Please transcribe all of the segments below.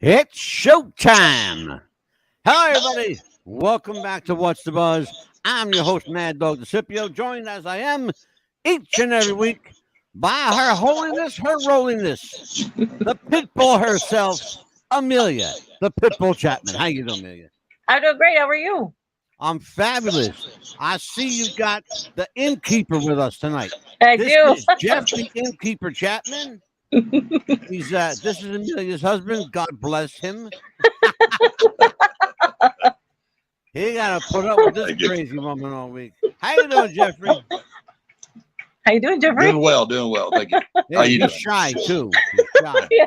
It's showtime. Hello, everybody. Welcome back to What's the Buzz. I'm your host, Mad Dog DeCipio, joined as I am each and every week by her holiness, her rollingness, the pitbull herself, Amelia, the pitbull Chapman. How you doing, Amelia? I'm doing great. How are you? I'm fabulous. I see you got the innkeeper with us tonight. I This do. is Jeff the Innkeeper Chapman. He's this is Amelia's husband. God bless him. He got to put up with this crazy woman all week. How you doing, Jeffrey? How you doing, Jeffrey? Doing well. Thank you. Yeah, How you he's doing? shy too. He's shy. Yeah.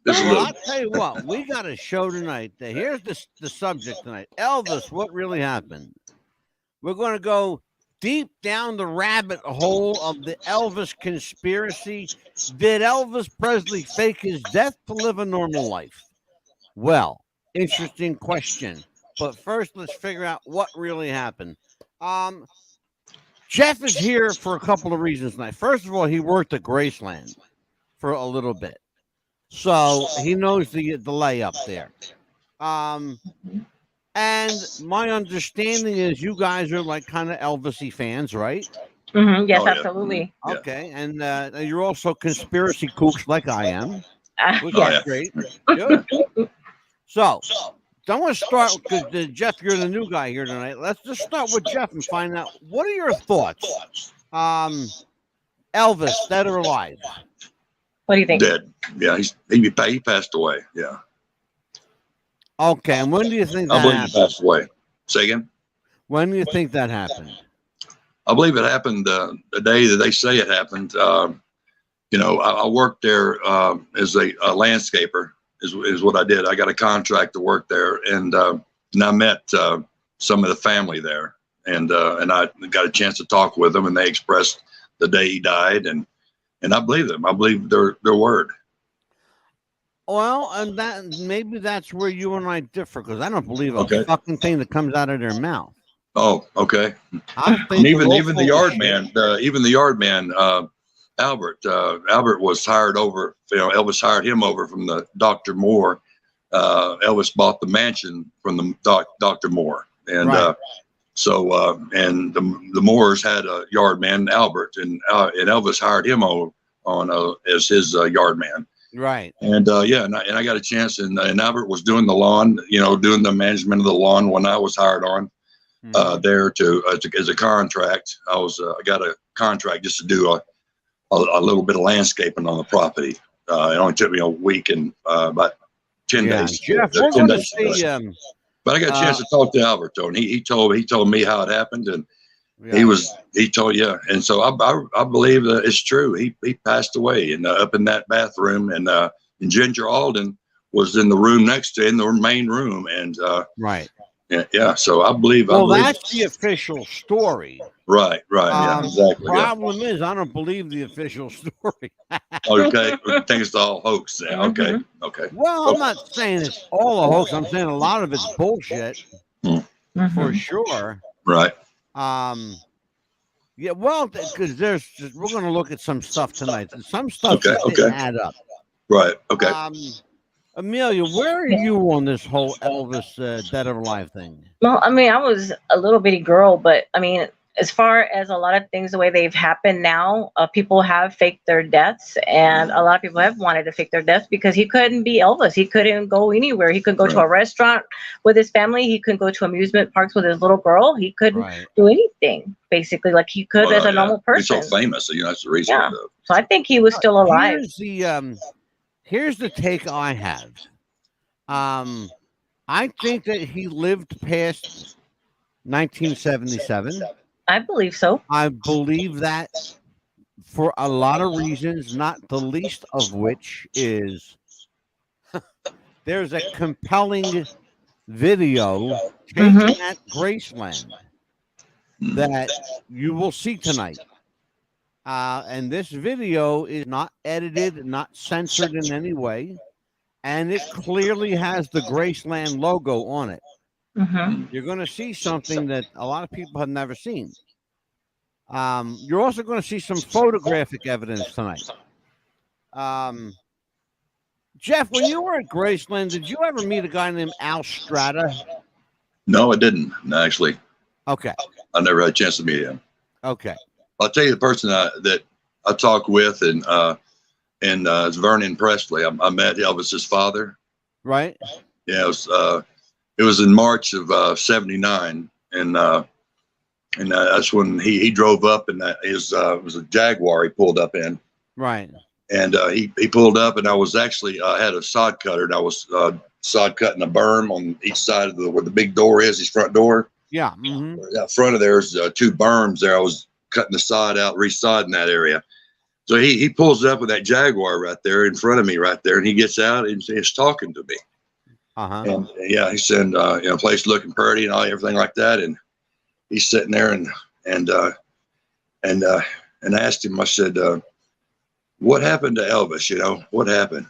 Well, I'll tell you what, we got a show tonight. Here's the subject tonight. Elvis, what really happened? We're going to go deep down the rabbit hole of the Elvis conspiracy. Did Elvis Presley fake his death to live a normal life? Well, interesting question. But first, let's figure out what really happened. Jeff is here for a couple of reasons tonight. First of all, he worked at Graceland for a little bit. So he knows the layup there. And my understanding is you guys are like kind of Elvis-y fans, right? Mm-hmm. Yes, Oh, yeah. absolutely. Okay. And you're also conspiracy kooks like I am, which Oh, is yeah. great. Good. So I want to start because Jeff, you're the new guy here tonight. Let's just start with Jeff and find out what are your thoughts? Elvis, dead or alive? What do you think? Dead. Yeah, he passed away. Yeah, Okay, and when do you think I that believe happened? he passed away. Say again. When do you think that happened? I believe it happened the day that they say it happened. I worked there as a landscaper. Is what I did. I got a contract to work there, and I met some of the family there, and I got a chance to talk with them, and they expressed the day he died, and I believe them. I believe their word. Well, and maybe that's where you and I differ because I don't believe a Okay. fucking thing that comes out of their mouth. Oh, okay. I think And even they're the full of yard shit. man, Albert. Albert was hired over. Elvis hired him over from the Dr. Moore. Elvis bought the mansion from the Dr. Moore, and Right. and the Moores had a yard man, Albert, and Elvis hired him on as his yard man. Right. And and I got a chance, and Albert was doing the lawn, doing the management of the lawn when I was hired on there as a contract. I got a contract just to do a little bit of landscaping on the property. It only took me a week and about 10 days. Jeff, we're 10 going to days. see. But I got a chance to talk to Albert though, and he told me how it happened, and Yeah. he told and so I believe that it's true. He passed away and up in that bathroom, and Ginger Alden was in the room next to in the main room, and Right. yeah. So I believe. Well, that's the official story. Right. Yeah, exactly. Yeah. Problem is, I don't believe the official story. Okay, I think it's all hoax. Yeah. Okay. Well, I'm not saying it's all a hoax. I'm saying a lot of it's bullshit Mm-hmm. for sure. Right. Yeah, well, because we're going to look at some stuff tonight. Some stuff Okay, just didn't okay. add up. Right. Okay. Amelia, where are you on this whole Elvis dead or alive thing? Well, I mean, I was a little bitty girl, but I mean, as far as a lot of things, the way they've happened now, people have faked their deaths, and a lot of people have wanted to fake their deaths because he couldn't be Elvis. He couldn't go anywhere. He couldn't go to a restaurant with his family. He couldn't go to amusement parks with his little girl. He couldn't do anything, basically, like he could as a normal person. He's so famous, so that's the reason. Yeah. So I think he was still alive. Here's the take I have. I think that he lived past 1977. I believe so. I believe that for a lot of reasons, not the least of which is there's a compelling video taken at Graceland that you will see tonight. And this video is not edited, not censored in any way, and it clearly has the Graceland logo on it. You're going to see something that a lot of people have never seen. You're also going to see some photographic evidence tonight. Jeff, when you were at Graceland, did you ever meet a guy named Al Strata? No, I didn't. No, actually, Okay. I never had a chance to meet him. Okay. I'll tell you the person that I talked with, and it's Vernon Presley. I met Elvis's father. Right. Yeah, it was in March of '79, and that's when he drove up, and it was a Jaguar he pulled up in. Right. And he pulled up, and I was actually had a sod cutter, and I was sod cutting a berm on each side of where the big door is, his front door. Yeah. Mm-hmm. Out front of there's 2 berms there. I was cutting the sod out, resodding that area. So he pulls up with that Jaguar right there in front of me right there, and he gets out and he's talking to me. Uh-huh. And yeah, he said, place looking pretty and everything like that. And he's sitting there and I asked him, I said, what happened to Elvis? What happened?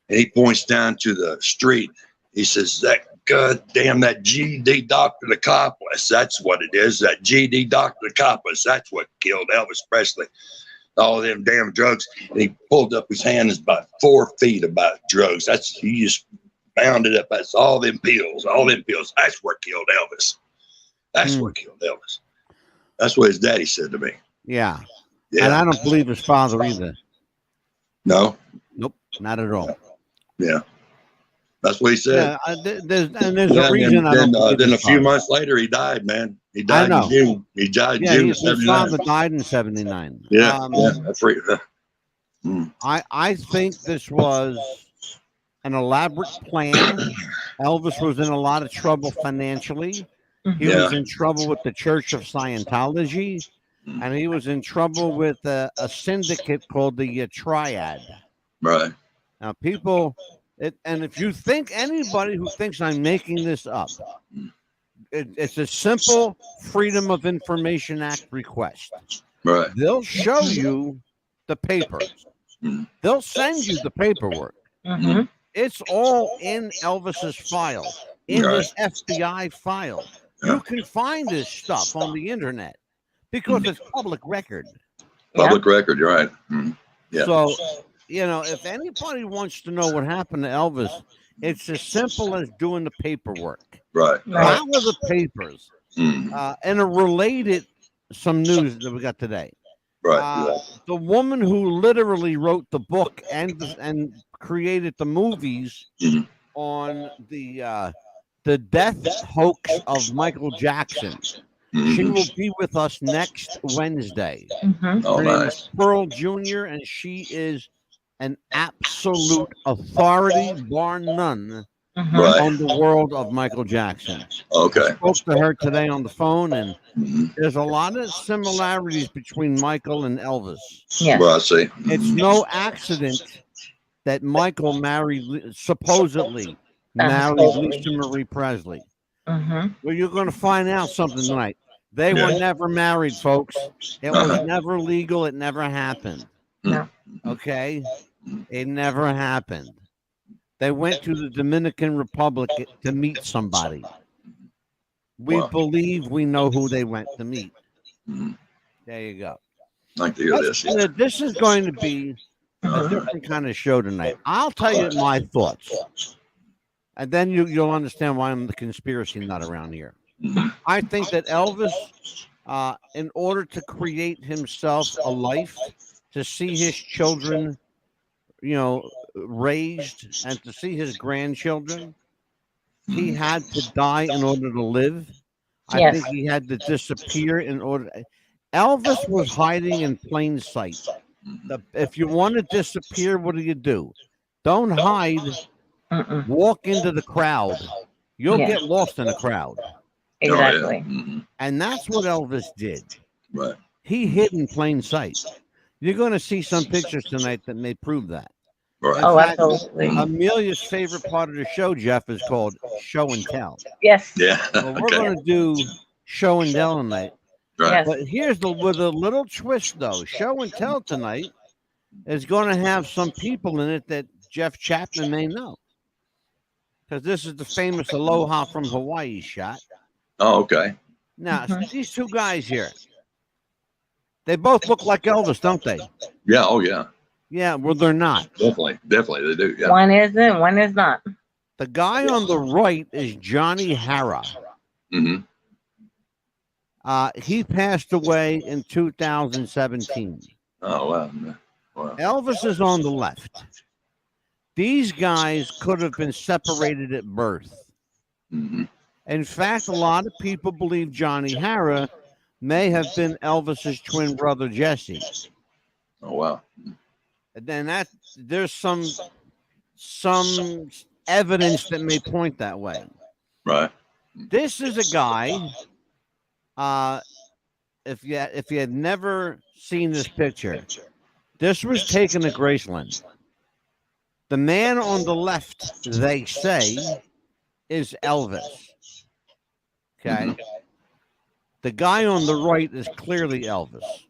And he points down to the street. He says, that GD Dr. Nicopoulos. That's what it is. That GD Dr. Nicopoulos. That's what killed Elvis Presley. All them damn drugs. And he pulled up his hand. It's about 4 feet about drugs. He just bound it up. That's all them pills. That's what killed Elvis. That's what killed Elvis. That's what his daddy said to me. Yeah. Yeah. And I don't believe his father either. No. Nope. Not at all. Yeah. That's what he said. Yeah. There's a reason I don't believe then a his few father. months later, he died, man. He died in June. He died in June of his 79. father died in 79. Yeah. That's right. I think this was an elaborate plan. Elvis was in a lot of trouble financially. He was in trouble with the Church of Scientology, and he was in trouble with a syndicate called the Triad. Right. Now, people, and if you think anybody who thinks I'm making this up, it's a simple Freedom of Information Act request. Right. They'll show you the papers. They'll send you the paperwork. Mm-hmm. It's all in Elvis's file, in his FBI file. You can find this stuff on the internet because it's public record. Public record, you're right. Yeah. So, if anybody wants to know what happened to Elvis, it's as simple as doing the paperwork. Right. How are the papers? And a related some news that we got today. Right. The woman who literally wrote the book and created the movies on the death hoax of Michael Jackson. She will be with us next Wednesday. Oh, Her name nice. is Pearl Jr., and she is an absolute authority, bar none, on the world of Michael Jackson. Okay. I spoke to her today on the phone, and there's a lot of similarities between Michael and Elvis. Yes. Well, I see. It's no accident that Michael supposedly married Lisa Marie Presley. Well, you're going to find out something tonight. They were never married, folks. It was never legal. It never happened. No. Okay? It never happened. They went to the Dominican Republic to meet somebody. We believe we know who they went to meet. There you go. I like to hear this. Yeah. This is going to be a different kind of show tonight. I'll tell you my thoughts. And then you'll understand why I'm the conspiracy nut around here. I think that Elvis, in order to create himself a life, to see his children, raised, and to see his grandchildren, he had to die in order to live. I think he had to disappear in order. Elvis was hiding in plain sight. If you want to disappear, what do? Don't hide. Walk into the crowd. You'll get lost in the crowd. Exactly. And that's what Elvis did. Right. He hid in plain sight. You're going to see some pictures tonight that may prove that. Right. Oh, absolutely. Amelia's favorite part of the show, Jeff, is called Show and Tell. Yes. Yeah. Well, we're going to do Show and Tell tonight. Right. Yes. But here's with a little twist, though. Show and Tell tonight is going to have some people in it that Jeff Chapman may know. Because this is the famous Aloha from Hawaii shot. Oh, okay. Now, these two guys here, they both look like Elvis, don't they? Yeah. Oh, yeah. Yeah, well, they're not. Definitely they do. Yeah. One isn't, one is not. The guy on the right is Johnny Hara. Hmm. He passed away in 2017. Oh wow. Wow. Elvis is on the left. These guys could have been separated at birth. Hmm. In fact, a lot of people believe Johnny Hara may have been Elvis's twin brother Jesse. Oh wow. And then there's some evidence that may point that way. Right. This is a guy. If you had never seen this picture, this was taken at Graceland. The man on the left, they say, is Elvis. Okay. The guy on the right is clearly Elvis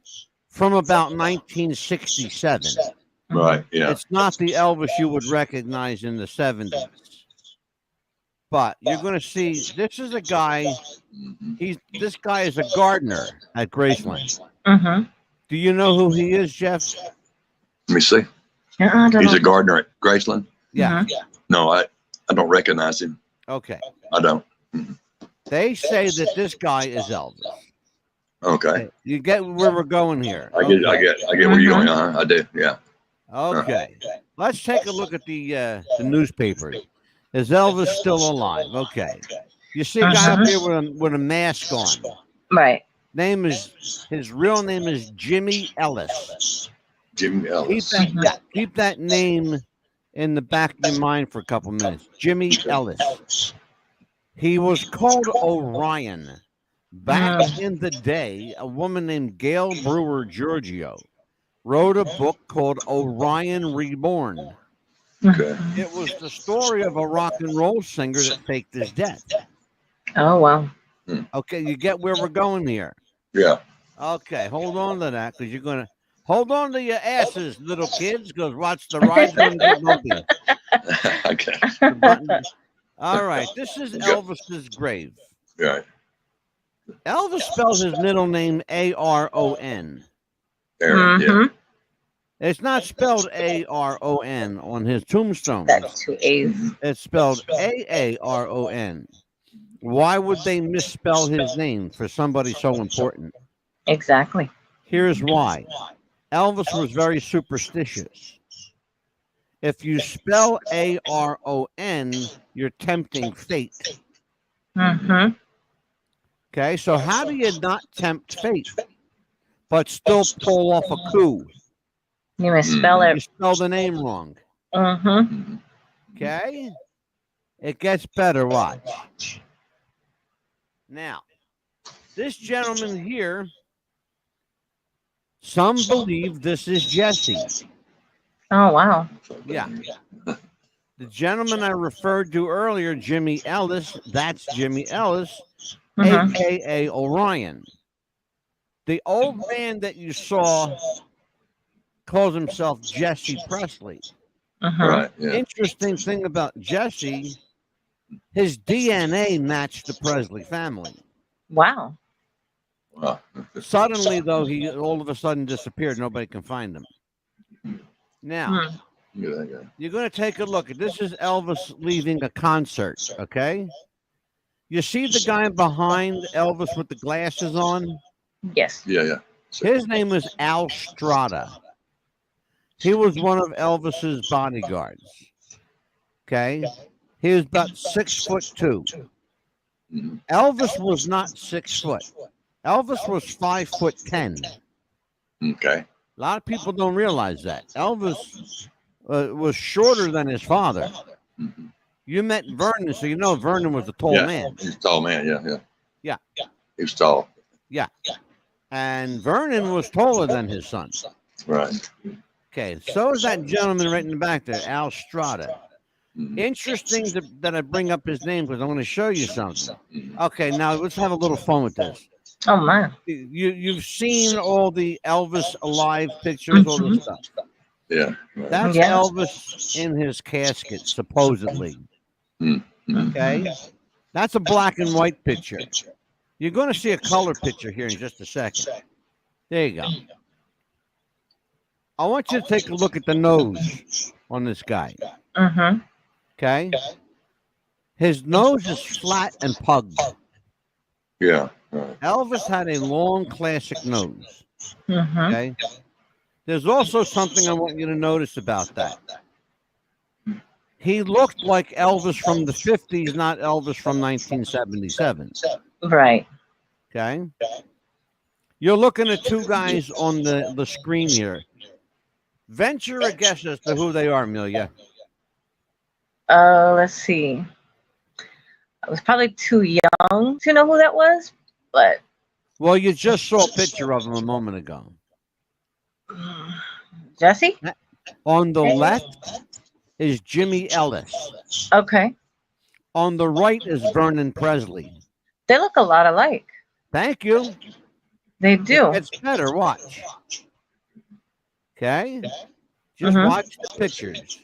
from about 1967. Right. Yeah. It's not the Elvis you would recognize in the 70s. But you're going to see this is a guy. Mhm. This guy is a gardener at Graceland. Mm-hmm. Do you know who he is, Jeff? Let me see. He's a gardener at Graceland. Yeah. No, I don't recognize him. Okay. I don't. They say that this guy is Elvis. Okay. You get where we're going here. I get where you're going. I do. Yeah. Okay. Let's take a look at the newspapers. Is Elvis still alive? Okay. You see a guy up here with a mask on. Right. His real name is Jimmy Ellis. Jimmy Ellis. Keep that name in the back of your mind for a couple minutes. Jimmy Ellis. He was called Orion. Back in the day, a woman named Gail Brewer Giorgio wrote a book called Orion Reborn. Okay. It was the story of a rock and roll singer that faked his death. Oh, wow. Okay, you get where we're going here. Yeah. Okay, hold on to that because you're going to hold on to your asses, little kids, because watch the ride's going to get bumpy. Okay. All right, this is Elvis's grave. Right. Elvis spells his middle name Aron. Aaron. Yeah. It's not spelled Aron on his tombstone. That's 2 A's. It's spelled Aaron. Why would they misspell his name for somebody so important? Exactly. Here's why. Elvis was very superstitious. If you spell Aron, you're tempting fate. Mm-hmm. Okay, so how do you not tempt fate, but still pull off a coup? You misspell You it. spell the name wrong. Mm-hmm. Okay? It gets better, watch. Now, this gentleman here, some believe this is Jesse. Oh, wow. Yeah. The gentleman I referred to earlier, Jimmy Ellis, that's Jimmy Ellis, a.k.a. Orion. The old man that you saw calls himself Jesse Presley. Right. Yeah. Interesting thing about Jesse, his DNA matched the Presley family. Wow. Wow. Suddenly, though, he all of a sudden disappeared. Nobody can find him. Now, Look at that guy. you're going to take a look. This is Elvis leaving a concert, okay? You see the guy behind Elvis with the glasses on? Yes. Yeah. Yeah. His name was Al Strada. He was one of Elvis's bodyguards. Okay? He was about 6'2". Mhm. Elvis was not 6 foot. Elvis was 5'10". Okay. A lot of people don't realize that. Elvis was shorter than his father. Mhm. You met Vernon, so you know Vernon was a tall man. He's a tall man. Yeah. Yeah. He was tall. Yeah. And Vernon was taller than his son. Right. Okay, so is that gentleman right in the back there, Al Strada. Mhm. Interesting that I bring up his name because I want to show you something. Mhm. Okay, now let's have a little fun with this. Oh, my. You've seen all the Elvis alive pictures, all this stuff. Yeah. Right. That's Yeah. Elvis in his casket, supposedly. Mhm. Okay, that's a black and white picture. You're going to see a color picture here in just a second. There you go. I want you to take a look at the nose on this guy. Mm-hmm. Okay. His nose is flat and pugged. Yeah. Right. Elvis had a long classic nose. Mm-hmm. Okay. There's also something I want you to notice about that. He looked like Elvis from the 50s, not Elvis from 1977. Right. Okay. You're looking at two guys on the screen here. Venture a guess as to who they are, Amelia. Let's see. I was probably too young to know who that was, but Well, you just saw a picture of him a moment ago. Jesse? On the left is Jimmy Ellis. Okay. On the right is Vernon Presley. They look a lot alike. Thank you. They do. It's better. Watch. Okay. Just Mhm. watch the pictures.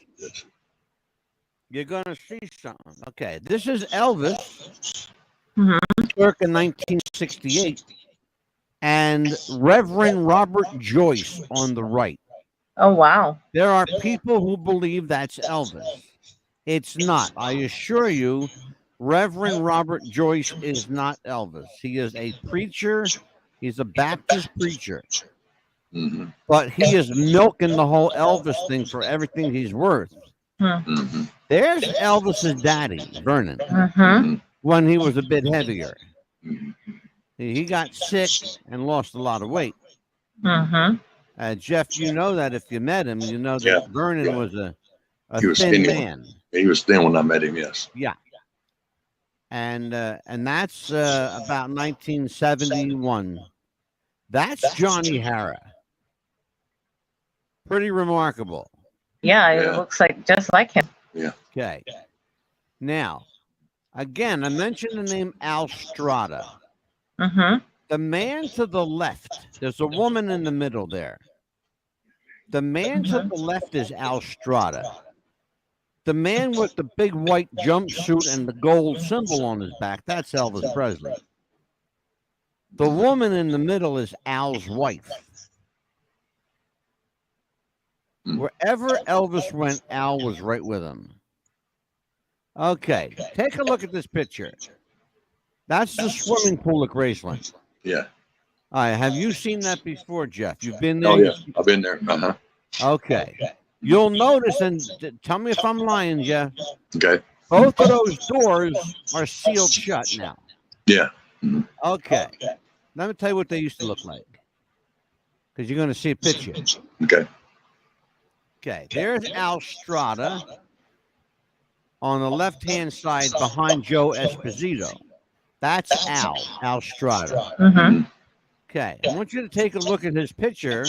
You're gonna see something. Okay. This is Elvis, Mhm. circa 1968, and Reverend Robert Joyce on the right. Oh wow. There are people who believe that's Elvis. It's not. I assure you, Reverend Robert Joyce is not Elvis. He is a preacher. He's a Baptist preacher. Mm-hmm. But he is milking the whole Elvis thing for everything he's worth. Mm-hmm. There's Elvis's daddy, Vernon, Mm-hmm. when he was a bit heavier. Mm-hmm. He got sick and lost a lot of weight. Mm-hmm. Jeff, you know that if you met him, you know that Yeah. Vernon was a He was thin skinny. man. He was thin when I met him. Yes. Yeah. And that's about 1971. That's Johnny Hara. Pretty remarkable. Yeah, it Yeah. looks like just like him. Okay. Now, again, I mentioned the name Al Strada. Mm-hmm. The man to the left, there's a woman in the middle there. The man to the left is Al Strada. The man with the big white jumpsuit and the gold symbol on his back, that's Elvis Presley. The woman in the middle is Al's wife. Wherever Elvis went, Al was right with him. Okay, take a look at this picture. That's the swimming pool at Graceland. Yeah. All right, have you seen that before, Jeff? You've been there? Oh yeah. I've been there. Uh-huh. Okay. You'll notice, and tell me if I'm lying, Jeff, Okay. both of those doors are sealed shut now. Yeah. Okay. Let me tell you what they used to look like. Because you're going to see a picture. Okay. Okay, there's Al Strada on the left-hand side behind Joe Esposito. That's Al Strada. Mm-hmm. Okay, I want you to take a look at his picture,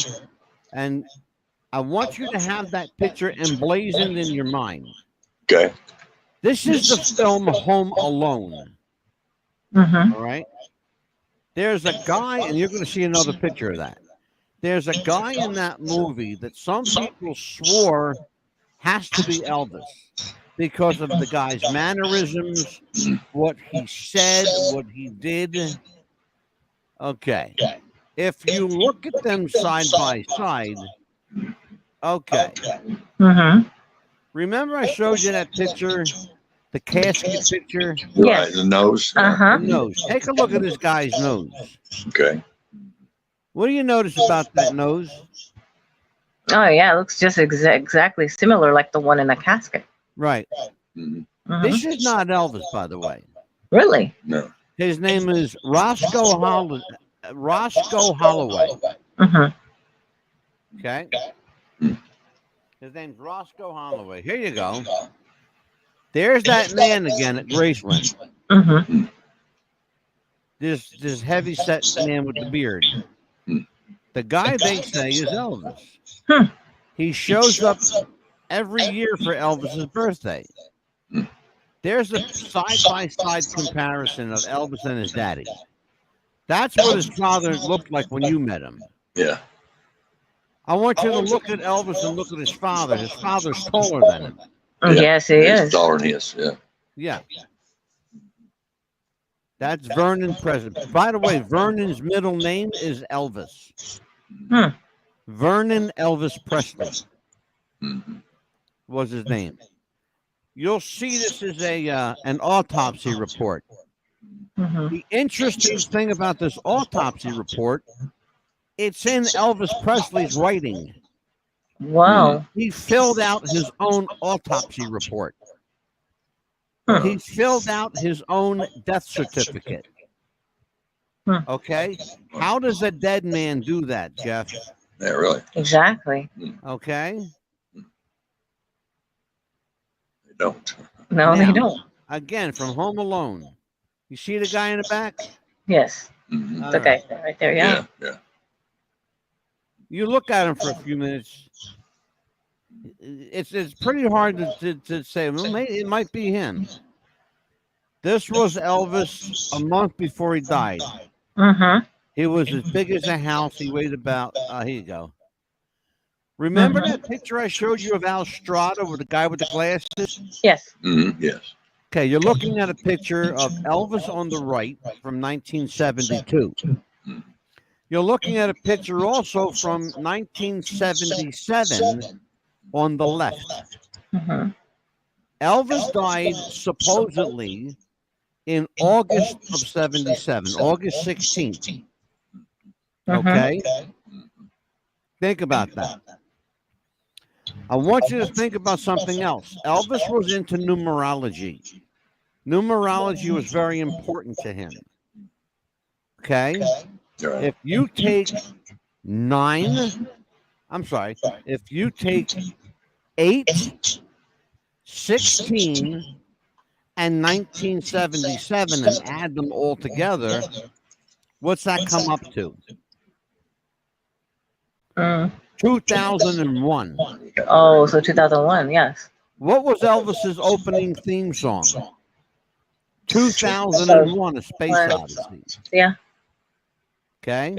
and I want you to have that picture emblazoned in your mind. Okay. This is the film Home Alone, Mm-hmm. all right? There's a guy, and you're going to see another picture of that. There's a guy in that movie that some people swore has to be Elvis because of the guy's mannerisms, what he said, what he did. Okay. If you look at them side by side, okay. Mm-hmm. Remember I showed you that picture, the casket picture? Yes. Right. The nose. Uh-huh. The nose. Take a look at this guy's nose. Okay. What do you notice about that nose? Oh yeah, it looks just exactly similar like the one in the casket. Right. Mhm. Mhm. This is not Elvis, by the way. Really? No. His name is Roscoe Holloway. Mm-hmm. Okay. His name's Roscoe Holloway. Here you go. There's that man again at Graceland. Mm-hmm. This heavy set man with the beard. The guy they say is Elvis. Hmm. He shows up every year for Elvis's birthday. There's a side-by-side comparison of Elvis and his daddy. That's what his father looked like when you met him. Yeah. I want you to look at Elvis and look at his father. His father's taller than him. Yeah. Yes, he He's is. taller than he is. Yeah. Yeah. That's Vernon Presley. By the way, Vernon's middle name is Elvis. Hmm. Vernon Elvis Presley Mm-hmm. was his name. You'll see this is an autopsy report. Mm-hmm. The interesting thing about this autopsy report, it's in Elvis Presley's writing. Wow. He filled out his own autopsy report. Hmm. He filled out his own death certificate. Hmm. Okay? How does a dead man do that, Jeff? Yeah, really. Exactly. Okay? They don't. No, Now, they don't. Again, from Home Alone. You see the guy in the back? Yes. Mm-hmm. All The right. guy right there. Yeah. Yeah. You look at him for a few minutes. It's pretty hard to say. Well, it might be him. This was Elvis a month before he died. Mm-hmm. He was as big as a house. He weighed about. Here you go. Remember that picture I showed you of Al Strada with the guy with the glasses? Yes. Mm-hmm. Yes. Okay, you're looking at a picture of Elvis on the right from 1972. You're looking at a picture also from 1977 on the left. Mm-hmm. Elvis died supposedly in August of 77, August 16th. Okay? Think about that. I want you to think about something else. Elvis was into numerology. Numerology was very important to him. Okay? Right. If you take if you take 8, 16, and 1977 and add them all together, what's that come up to? Mm. 2001. Oh, so 2001. Yes. What was Elvis's opening theme song? 2001, A Space Odyssey. Yeah. Okay?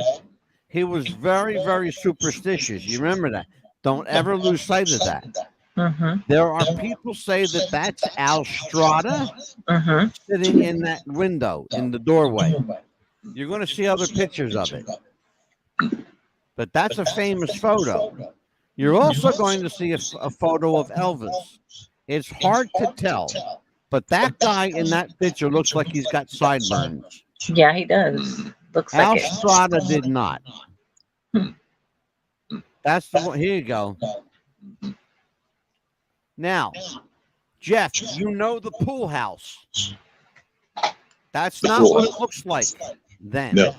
He was very, very superstitious. You remember that. Don't ever lose sight of that. Mm-hmm. There are people say that that's Al Strada Mm-hmm. sitting in that window in the doorway. You're going to see other pictures of it. But that's a famous photo. You're also going to see a photo of Elvis. It's hard to tell, but that guy in that picture looks like he's got sideburns. Yeah, he does. Looks Al like it. Strada did not. That's the one. Here you go. Now, Jeff, you know the pool house. That's not what it looks like then. No.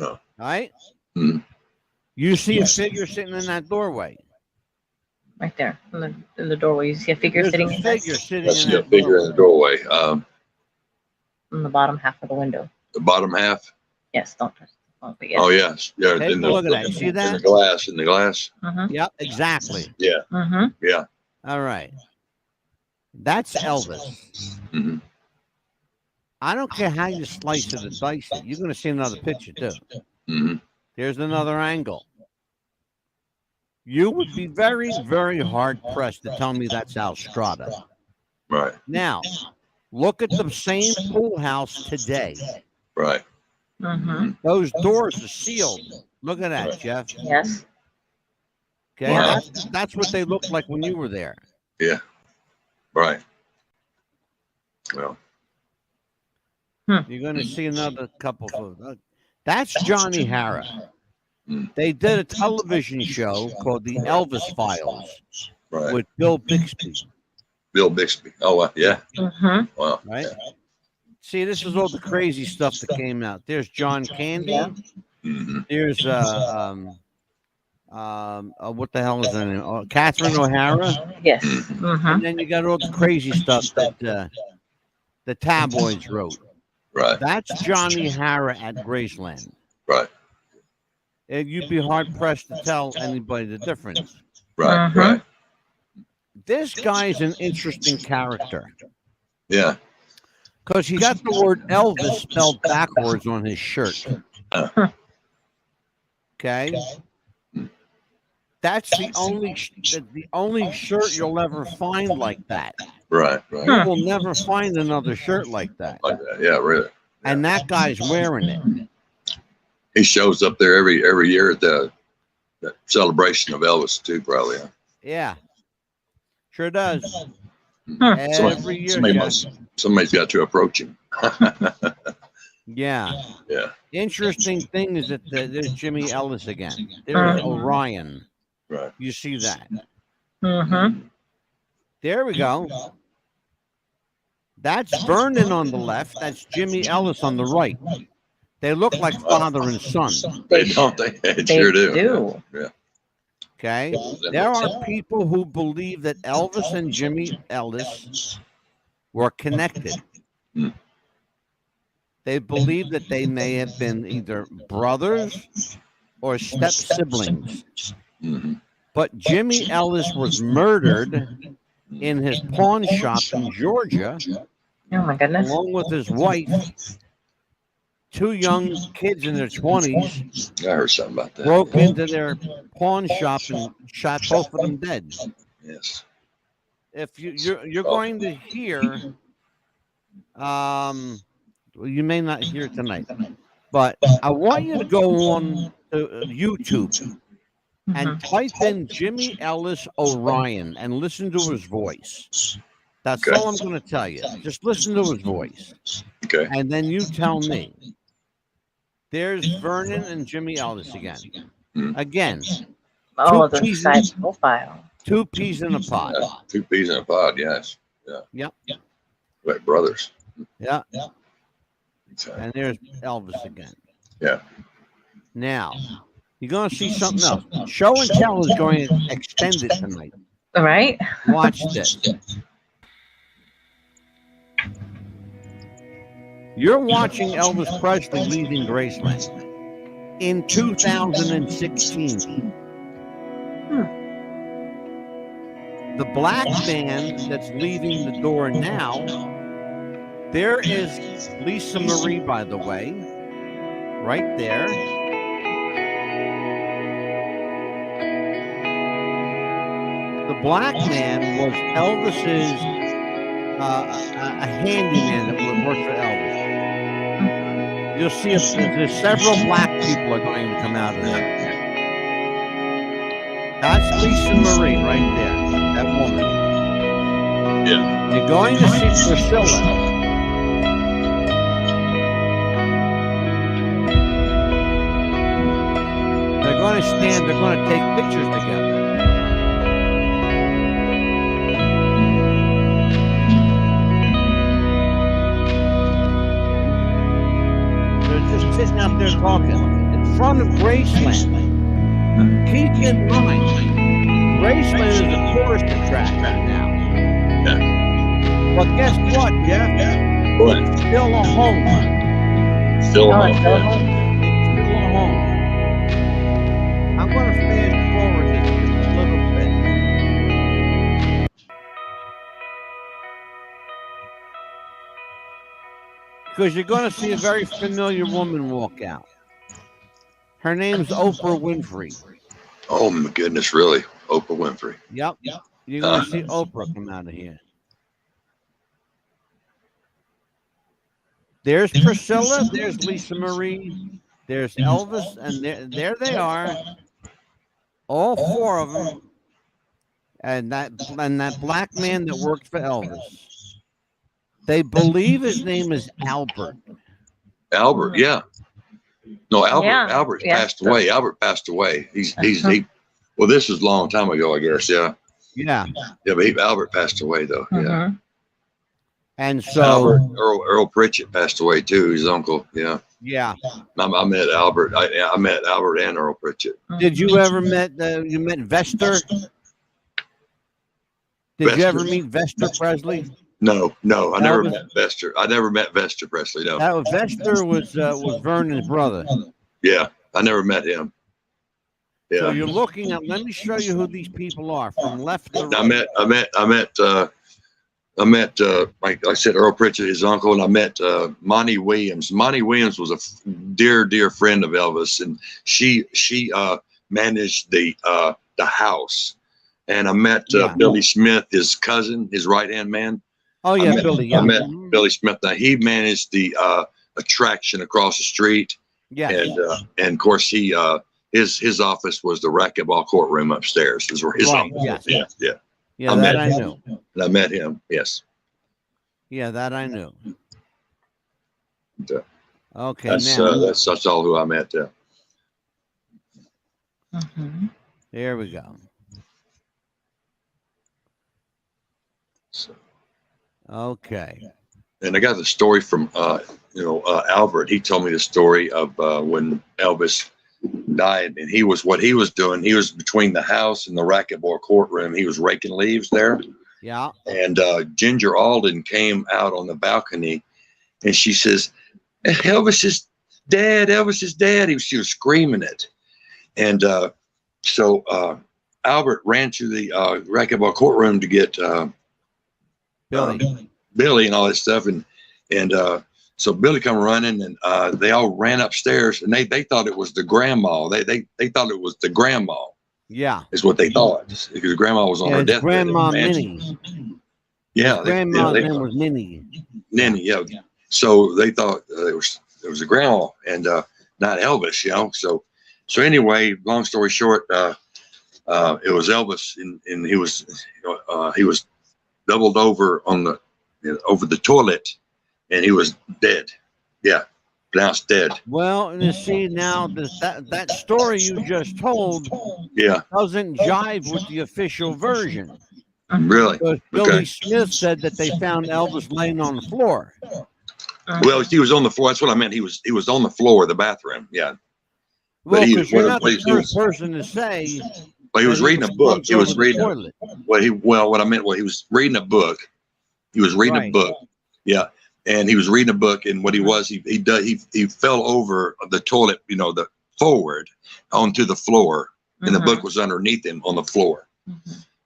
All right? Mhm. You see a figure sitting in that doorway. Right there in the doorway. You see a figure There's sitting a in there figure sitting Let's in see a that figure in doorway. the doorway. in the bottom half of the window. The bottom half. Yes, don't touch the phone, but yes. Oh yes. Yeah. Take a look at that. You see In the that? glass. In the glass. Mm-hmm. Yep, exactly. Yeah. Mm-hmm. Yeah. All right. That's Elvis. Mm-hmm. I don't care how you slice it and dice it. You're going to see another picture, too. Mm-hmm. Here's another angle. You would be very, very hard-pressed to tell me that's Al Strada. Right. Now, look at the same pool house today. Right. Mm-hmm. Those doors are sealed. Look at that, Jeff. Yes. Okay, Wow. that's what they looked like when you were there. Yeah. Right. Well. You're going to see another couple of. That's Johnny Hara. They did a television show called The Elvis Files Right. with Bill Bixby. Bill Bixby. Oh yeah. Mm-hmm. Wow. Right? See, this is all the crazy stuff that came out. There's John Candy. Mm-hmm. There's what the hell is her name? Catherine O'Hara. Yes. Mm-hmm. And then you got all the crazy stuff that the tabloids wrote. Right. That's Johnny Hara at Graceland. Right. And you'd be hard pressed to tell anybody the difference. Right. Mhm. Right. This guy's an interesting character Yeah. because he got the word Elvis spelled backwards on his shirt. Okay, that's the only shirt you'll ever find like that. Right. Right. You will never find another shirt like that. Like that. Yeah. Really. And that guy's wearing it. He shows up there every year at the that celebration of Elvis too, probably. Huh? Yeah, sure does. Somebody, Every year, somebody's got to approach him. yeah. Yeah. Interesting thing is that there's Jimmy Ellis again. There's Orion. Right. You see that? Mm-hmm. There we go. That's Vernon on the left. That's Jimmy Ellis on the right. They look like father and son. They don't. They sure do. Yeah. Okay. There are people who believe that Elvis and Jimmy Ellis were connected. Mm. They believe that they may have been either brothers or step siblings. Mm-hmm. But Jimmy Ellis was murdered in his pawn shop in Georgia, Oh my goodness. along with his wife. Two young kids in their 20s I heard something about that. broke into their pawn shop and shot both of them dead. Yes. If you're going to hear, you may not hear it tonight, but I want you to go on to YouTube and type in Jimmy Ellis Orion and listen to his voice. That's all I'm going to tell you. Just listen to his voice. Okay. And then you tell me. There's Vernon and Jimmy Ellis again. Again. Oh, the side profile. 2 peas in a pod. 2 peas in a pod, yes. Yeah. Yep. Like brothers. Yeah. Okay. And there's Elvis again. Yeah. Now, you're going to see something else. Show and Tell is going to extend it tonight. All right. Watch this. You're watching Elvis Presley leaving Graceland in 2016. The black man that's leaving the door now, there is Lisa Marie, by the way, right there. The black man was Elvis's a handyman that would work for Elvis. You'll see there's several black people are going to come out of there. That's Lisa Marie right there, that woman. Yeah. You're going to see Priscilla. They're going to stand, they're going to take pictures together. Sitting out there talking in front of Graceland. Keep in mind, Graceland is a tourist attraction now. Yeah. But guess what, Jeff? What? It's still a home. Still a home. It's still a home. I'm going to fast forward this just a little bit. Because you're going to see a very familiar woman walk out. Her name's Oprah Winfrey. Oh my goodness, really? Oprah Winfrey. Yep. You're going to see Oprah come out of here. There's Priscilla. There's Lisa Marie. There's Elvis. And there they are. All 4 of them. And that black man that worked for Elvis. They believe his name is Albert. Albert, yeah. No, Albert. Yeah. Albert passed away. Albert passed away. Well, this was a long time ago, I guess. Yeah. Yeah. Yeah, but Albert passed away though. Yeah. And so Albert, Earl Pritchett passed away too. His uncle. Yeah. Yeah. I met Albert. I met Albert and Earl Pritchett. Did you ever met Vester? Did you ever meet Vester Presley? No, I never met Vester. I never met Vester Presley. No. Vester was Vernon's brother. Yeah, I never met him. Yeah. So you're looking at. Let me show you who these people are from left to right. I met like I said, Earl Pritchett, his uncle, and I met Monty Williams. Monty Williams was a dear friend of Elvis, and she managed the house. And I met Billy Smith, his cousin, his right-hand man. Oh yeah, Billy. Yeah. I met Billy Smith. Now he managed the attraction across the street. Yeah. And of course he his office was the racquetball courtroom upstairs. Is where his Right, office. yes. Yeah. Yeah, that I him. knew. And I met him. Yes. Yeah, that I knew. And, Okay, that's now that's all who I met. there we go. So, Okay. and I got the story from Albert. He told me the story of when Elvis died, and what he was doing. He was between the house and the racquetball courtroom. He was raking leaves there. Yeah. And Ginger Alden came out on the balcony, and she says, "Elvis is dead. Elvis is dead." She was screaming it, and so Albert ran to the racquetball courtroom to get Billy and all that stuff, and so Billy come running, and they all ran upstairs, and they thought it was the grandma. They thought it was the grandma. Yeah. Is what they thought, because grandma was on her deathbed. Grandma Minnie. Yeah, grandma's name was Minnie. Minnie, yeah. So they thought it was a grandma and not Elvis, So anyway, long story short, it was Elvis, and he was doubled over on the over the toilet, and he was dead. Yeah, pronounced dead. Well, and you see now that story you just told, doesn't jive with the official version. Really? Billy Smith said that they found Elvis laying on the floor. Well, he was on the floor. That's what I meant. He was on the floor of the bathroom. Yeah. Well, because you're not the first person to say. Well, he was reading a book. He was reading. What I meant was he was reading a book. He was reading a book. Yeah, and he was reading a book, and what he was, he fell over the toilet, the forward onto the floor, and the book was underneath him on the floor.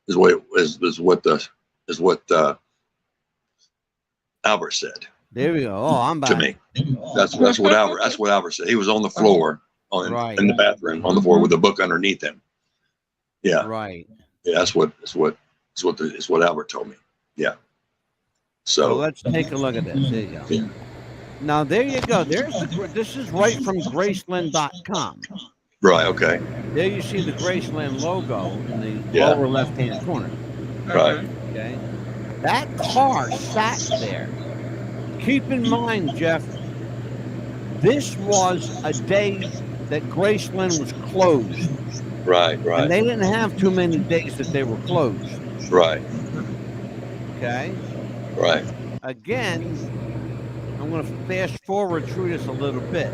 Is what Albert said. There we go. Oh, I'm back. To me. That's what Albert said. He was on the floor in the bathroom on the floor with the book underneath him. Yeah. Right. Yeah, that's what Albert told me. Yeah. So let's take a look at this. There you go. Yeah. Now there you go. This is right from Graceland.com. Right. Okay. There you see the Graceland logo in the lower left-hand corner. Right. Okay. That car sat there. Keep in mind, Jeff, this was a day that Graceland was closed. Right. And they didn't have too many days that they were closed. Right. Okay. Right. Again, I'm going to fast forward through this a little bit.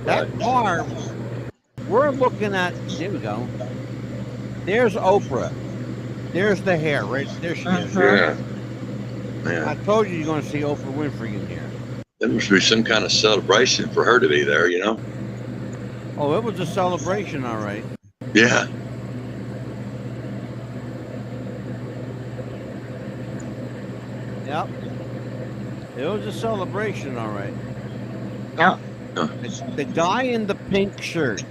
That car, we're looking at, there we go. There's Oprah. There's the hair, right? There she is. Yeah. Man. I told you you're going to see Oprah Winfrey in here. There must be some kind of celebration for her to be there, Oh, it was a celebration, all right. Yeah. Yep. It was a celebration, all right. Yeah. The guy in the pink shirt.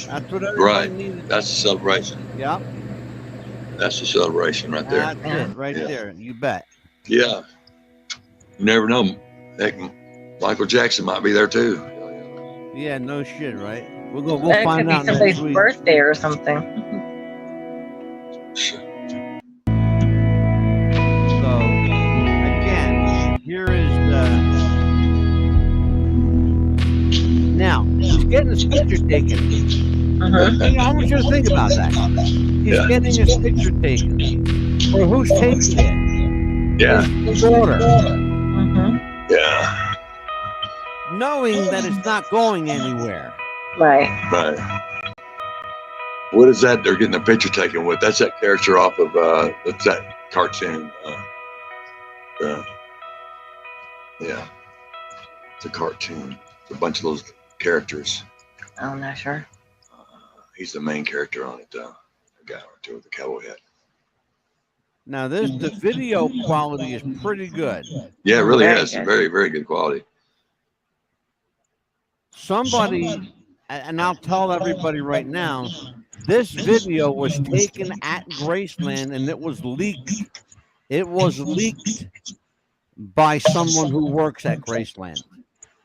That's what everybody needed. That's a celebration. Yep. That's a celebration right there. That's it, right there. You bet. Yeah. You never know. Heck, Michael Jackson might be there too. Yeah, no shit, right? We'll That find could out be next somebody's week. birthday or something. So, again, here is the... Now, he's getting his picture taken. I want you to think about that. He's getting his picture taken. Or who's taking it? Yeah. His daughter. Yeah. Knowing that it's not going anywhere. Right. Right. What is that they're getting a picture taken with? That's that character off of that's that cartoon. Yeah. It's a cartoon. It's a bunch of those characters. I'm not sure. He's the main character on it. A guy right there with the cowboy hat. Now, the video quality is pretty good. Yeah, it really Very is. good. Very, very good quality. Somebody, and I'll tell everybody right now, this video was taken at Graceland and it was leaked. It was leaked by someone who works at Graceland.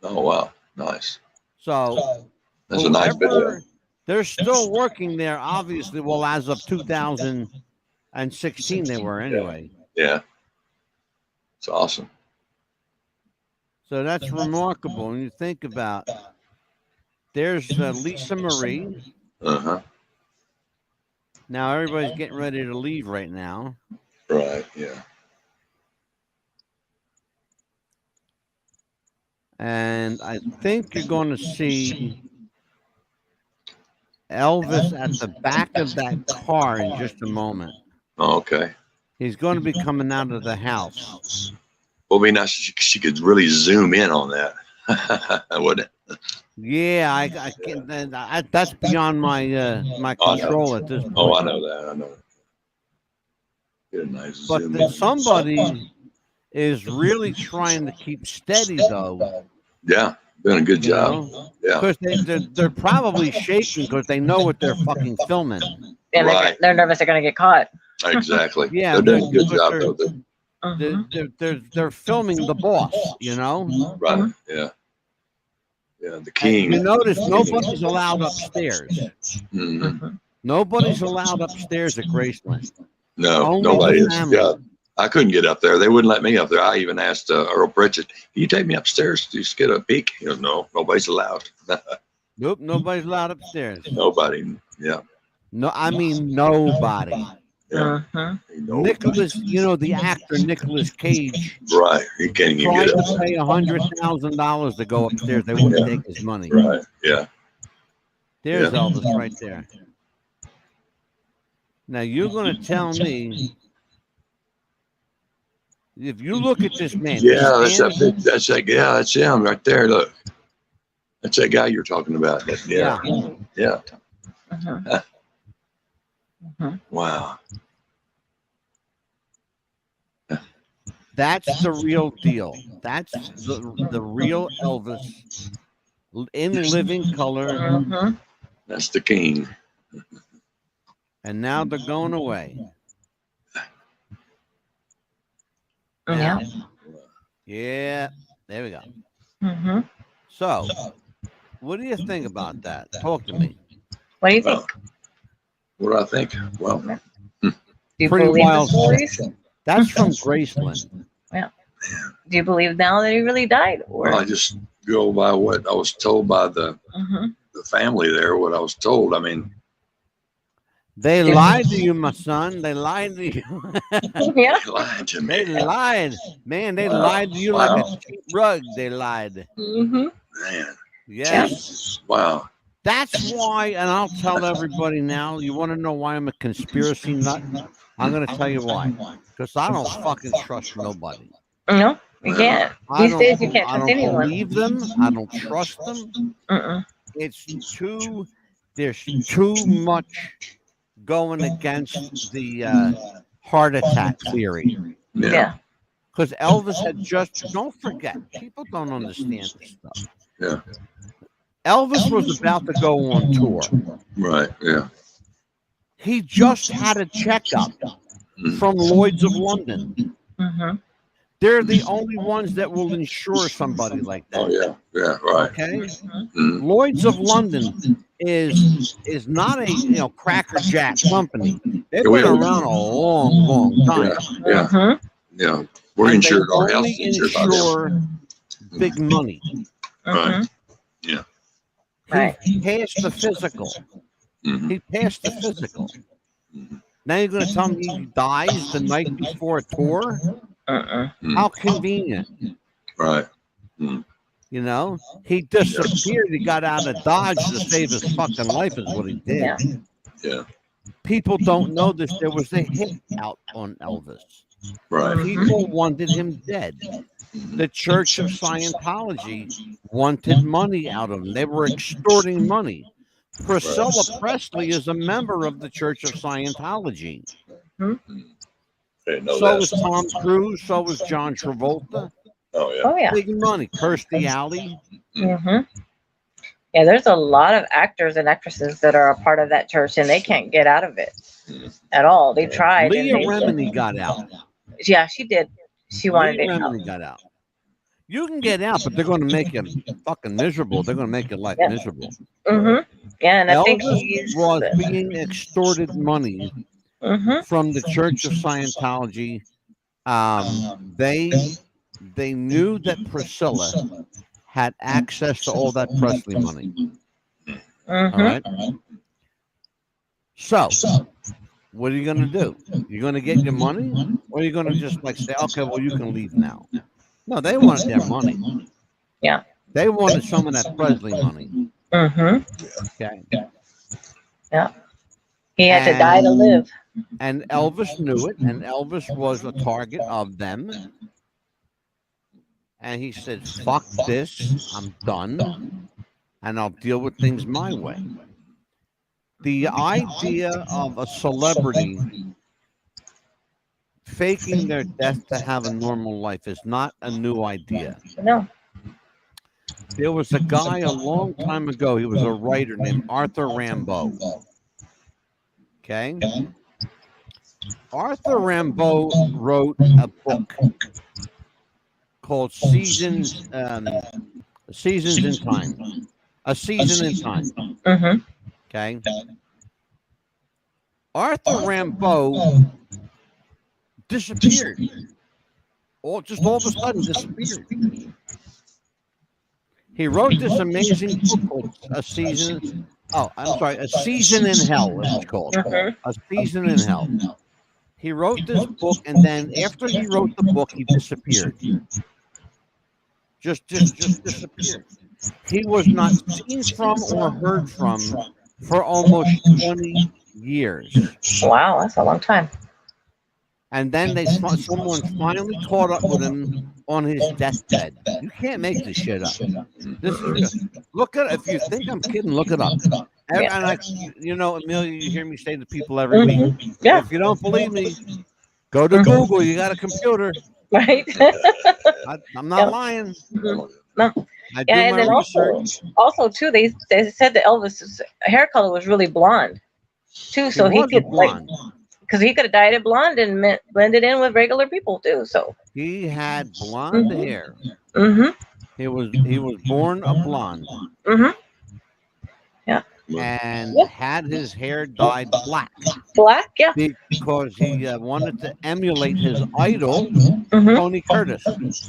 Oh, wow. Nice. So, That's a nice video. They're still working there, obviously. Well, as of 2016, they were anyway. Yeah. It's awesome. So that's remarkable. When you think about, there's Lisa Marie. Uh-huh. Now everybody's getting ready to leave right now. Right. Yeah. And I think you're going to see Elvis at the back of that car in just a moment. Okay. He's going to be coming out of the house. Well, it'd be nice if she could really zoom in on that. Wouldn't it? Yeah, I can't. That's beyond my my control at this point. Oh, I know that. I know. Get a nice But zoom then in. somebody is really trying to keep steady, though. Yeah, doing a good job. Yeah. Because they're probably shaking because they know what they're fucking filming. And Right. they're nervous they're going to get caught. Exactly. Yeah, They're doing a good but job, they're- though. They're filming the boss, you know? Right. Yeah. Yeah. The king. You notice nobody's allowed upstairs. Mhm. Nobody's allowed upstairs at Graceland. No, Only nobody the is. family. Yeah. I couldn't get up there. They wouldn't let me up there. I even asked Earl Pritchett, "Can you take me upstairs to just get a peek?" He goes, "No, nobody's allowed." Nope, nobody's allowed upstairs. Nobody. Yeah. No, I mean nobody. Yeah. Nobody. Nicholas, you know, the actor Nicholas Cage Right. He can't even tried get to up. pay $100,000 to go upstairs. They wouldn't take his money. Right. Yeah. There's Yeah. Elvis right there. Now you're going to tell me, if you look at this man, Yeah. That's standing- that. That's that. Yeah. That's him right there. Look. That's that guy you're talking about. Yeah. Yeah. Wow. that's the real deal. That's the real Elvis in living color. That's the king. And now they're going away. Yeah. Yeah, there we go. Mm-hmm. So, what do you think about that? Talk to me. What do you think? Well, what do I think? Well, Do you pretty believe wild the stories? That's from Graceland. Do you believe now that he really died? Or I just go by what I was told by the family there. What I was told. I mean, They lied to you, my son. They lied to you. yeah. they lied to They me. lied. Man, they Wow. lied to you Wow. like a cheap rug. They lied. Mm-hmm. Man. Yes. Wow. That's why, and I'll tell everybody now, you want to know why I'm a conspiracy nut? I'm going to tell you why. Because I don't fucking trust nobody. No, you can't. I These don't- days, you can't I trust don't anyone. believe them. I don't trust them. It's too, there's too much going against the heart attack theory. Yeah. Because Elvis had just, don't forget, people don't understand this stuff. Yeah. Elvis was about to go on tour. Right. Yeah. He just had a checkup from Lloyd's of London. Mm-hmm. They're the only ones that will insure somebody like that. Oh yeah. Yeah. Right. Okay? Mhm. Lloyd's of London is not a Cracker Jack company. They've been around a long time. Yeah. Mm-hmm. Yeah. We're And insured. they Our house only is insured by them. insure big money. Right. Right. He passed the physical. Mhm. He passed the physical. Now you're going to tell me he dies the night before a tour? How convenient. Right. You know, he disappeared. He got out of Dodge to save his fucking life, is what he did. Yeah. Yeah. People don't know this. There was a hit out on Elvis. Right. People wanted him dead. The Church of Scientology wanted money out of him. They were extorting money. Priscilla Presley is a member of the Church of Scientology. Didn't know So that. was Tom Cruise. So was John Travolta. Oh yeah. Oh, yeah. Big money. Kirstie Alley. Mm-hmm. Yeah, there's a lot of actors and actresses that are a part of that church, and they can't get out of it at all. They tried. and Leah they- Remini got out. Yeah, she did. She wanted Leah it out. Remini got out. You can get out, but they're going to make you fucking miserable. They're going to make your life Yeah. miserable. Mm-hmm. Yeah, and I think Elvis he's. was being extorted money Mhm. from the Church of Scientology. They knew that Priscilla had access to all that Presley money. All Mhm. right. So, what are you going to do? You're going to get your money, or are you going to just like say, okay, well, you can leave now? No, they wanted their money. Yeah. They wanted some of that Presley money. Mhm. Okay. Yeah. He had to die to And live. and Elvis knew it, and Elvis was a target of them. And he said, "Fuck this! I'm done, and I'll deal with things my way." The idea of a celebrity faking their death to have a normal life is not a new idea. No. There was a guy a long time ago, he was a writer named Arthur Rimbaud. Okay? Arthur Rimbaud wrote a book called Seasons in Time. A Season in Time. Mhm. Okay? Arthur Rimbaud disappeared. Just all of a sudden disappeared. He wrote this amazing book called A Season. Oh, I'm sorry, A Season in Hell. It was called Mhm. A Season in Hell. He wrote this book, and then after he wrote the book, he disappeared. Just disappeared. He was not seen from or heard from for almost 20 years. Wow, that's a long time. And then someone finally caught up with him on his deathbed. You can't make this shit up. This is real. Look at it. If you think I'm kidding, look it up. And Amelia, you hear me say to people every week, Mhm. Yeah. if you don't believe me, go to Google. You got a computer. Right. I'm not Yeah. lying. Mhm. No. I do Yeah, and my then research. also too, they said that Elvis's hair color was really blonde too, He so he was a could blonde. because he could have dyed it blonde and blended in with regular people too. So. He had blonde hair. Mhm. He was born a blonde Mhm. Yeah. and Yep. had his hair dyed black Black. Yeah. because he wanted to emulate his idol, Mhm. Tony Curtis.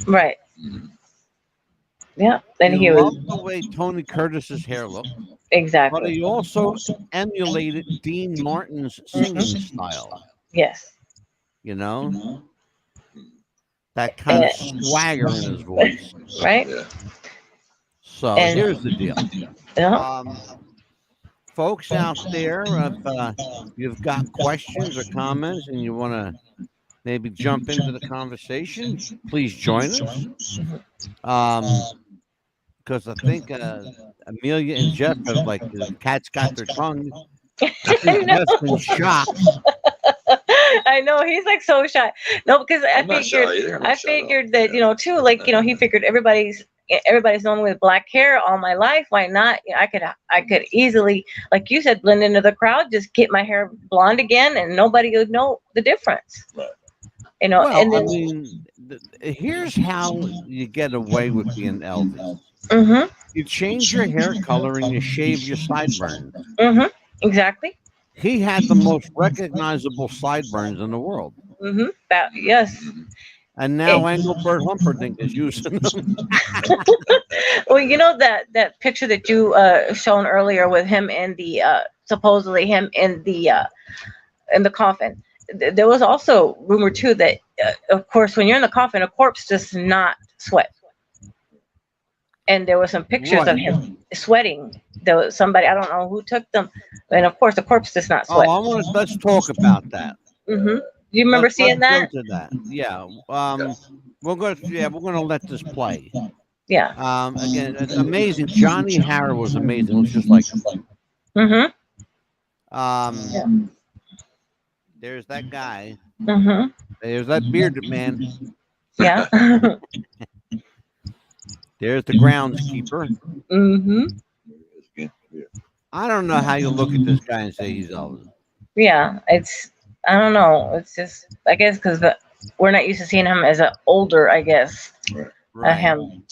Right. Yeah. He And he was loved the way Tony Curtis's hair looked, but exactly. he also emulated Dean Martin's singing style. Yes. You know, that kind of And, swagger in his voice. right. So And here's the deal. yeah. Folks out there, if you've got questions or comments and you want to maybe jump into the conversation, please join us. Because I think Amelia and Jeff have like the cat's got their tongue. I think Jeff's in shock. I know he's like so shy. No, because I'm not shy either. I'm not I shy at all. figured that too, like he figured everybody's known with black hair all my life. Why not? I could easily, like you said, blend into the crowd. Just get my hair blonde again, and nobody would know the difference. Right. Well, And then, I mean, here's how you get away with being Elvis. mhm, You change your hair color and you shave your sideburns. mhm, exactly. He had the most recognizable sideburns in the world. Mhm. That yes. And now Engelbert Humperdinck is using them. Well, that picture that you shown earlier with him in the supposedly him in the coffin. There was also rumor too that of course when you're in the coffin, a corpse does not sweat. And there were some pictures of him sweating. There was somebody, I don't know who took them, and of course the corpse does not sweat. Let's talk about that. Mhm. Do you remember seeing that? Let's go to that. Yeah. We're gonna let this play. Yeah. Again, it's amazing. Johnny Harrow was amazing. It was just like Mhm. there's that guy. Mhm. There's that bearded man. Yeah. There's the groundskeeper. Mhm. I don't know how you look at this guy and say he's Elvis. Yeah. I don't know. It's just I guess because we're not used to seeing him as an older. I guess Right. him.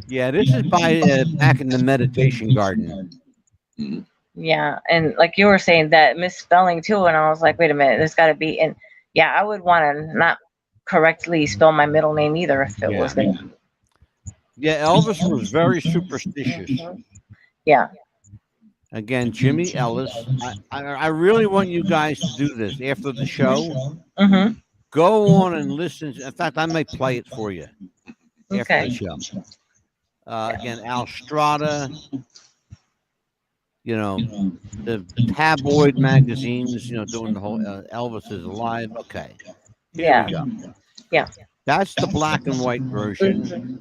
Yeah, this is by back in the meditation garden. Mhm. Yeah, and like you were saying that misspelling too, and I was like, wait a minute, there's got to be. And yeah, I would want to not correctly spell my middle name either if it Yeah. was gonna. Yeah, Elvis was very superstitious. Yeah. Again, Jimmy Ellis. I really want you guys to do this after the show. Mhm. Go on and listen. In fact, I may play it for you after the Okay. show. Again, Al Strada, you know, the tabloid magazines, doing the whole Elvis is alive. Okay, here we Yeah. go. Yeah. That's the black and white version. Mhm.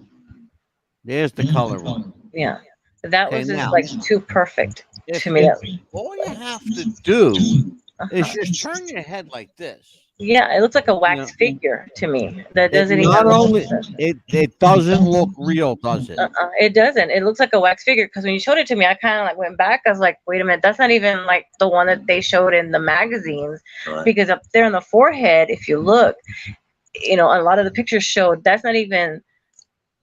There's the color one. Yeah. That Okay, was just now like too perfect if, to me. if all you have to do is Uh-huh. just turn your head like this. Yeah, it looks like a You know, wax figure to me. That it doesn't not even. only it doesn't look real, does it? It doesn't. It looks like a wax figure because when you showed it to me, I kind of like went back. I was like, wait a minute, that's not even like the one that they showed in the magazines. Right. Because up there on the forehead, if you look, a lot of the pixtures showed that's not even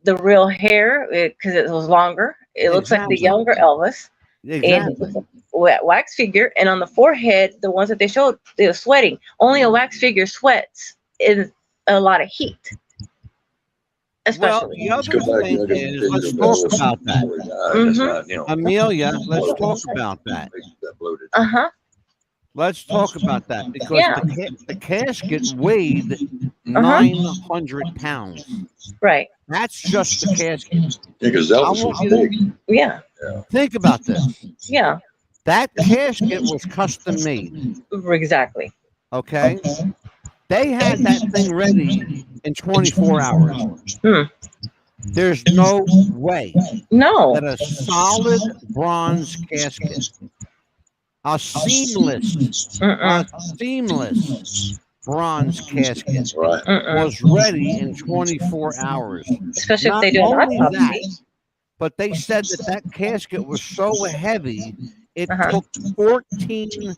the real hair because it was longer. It looks like the Exactly. younger Elvis. And Exactly. wax figure, and on the forehead, the ones that they showed, they were sweating. Only a wax figure sweats in a lot of heat, Well, especially. the Let's other go back thing to the is, picture let's of talk Elvis about that. before he died. That's not, Amelia, let's talk about that. that bloated. Uh-huh. Let's talk about that because Yeah. the casket weighed Uh-huh. 900 pounds. Right. That's just the casket. Yeah, because I Elvis want was you to big. Yeah. think about this. Yeah. That casket was custom made. Exactly. Okay, they had that thing ready in 24 hours. Hmm. There's no way No. that a solid bronze casket, a seamless bronze casket Right. was ready in 24 hours. Especially if Not they do an only that, autopsy. but they said that casket was so heavy, it Uh-huh. took 14,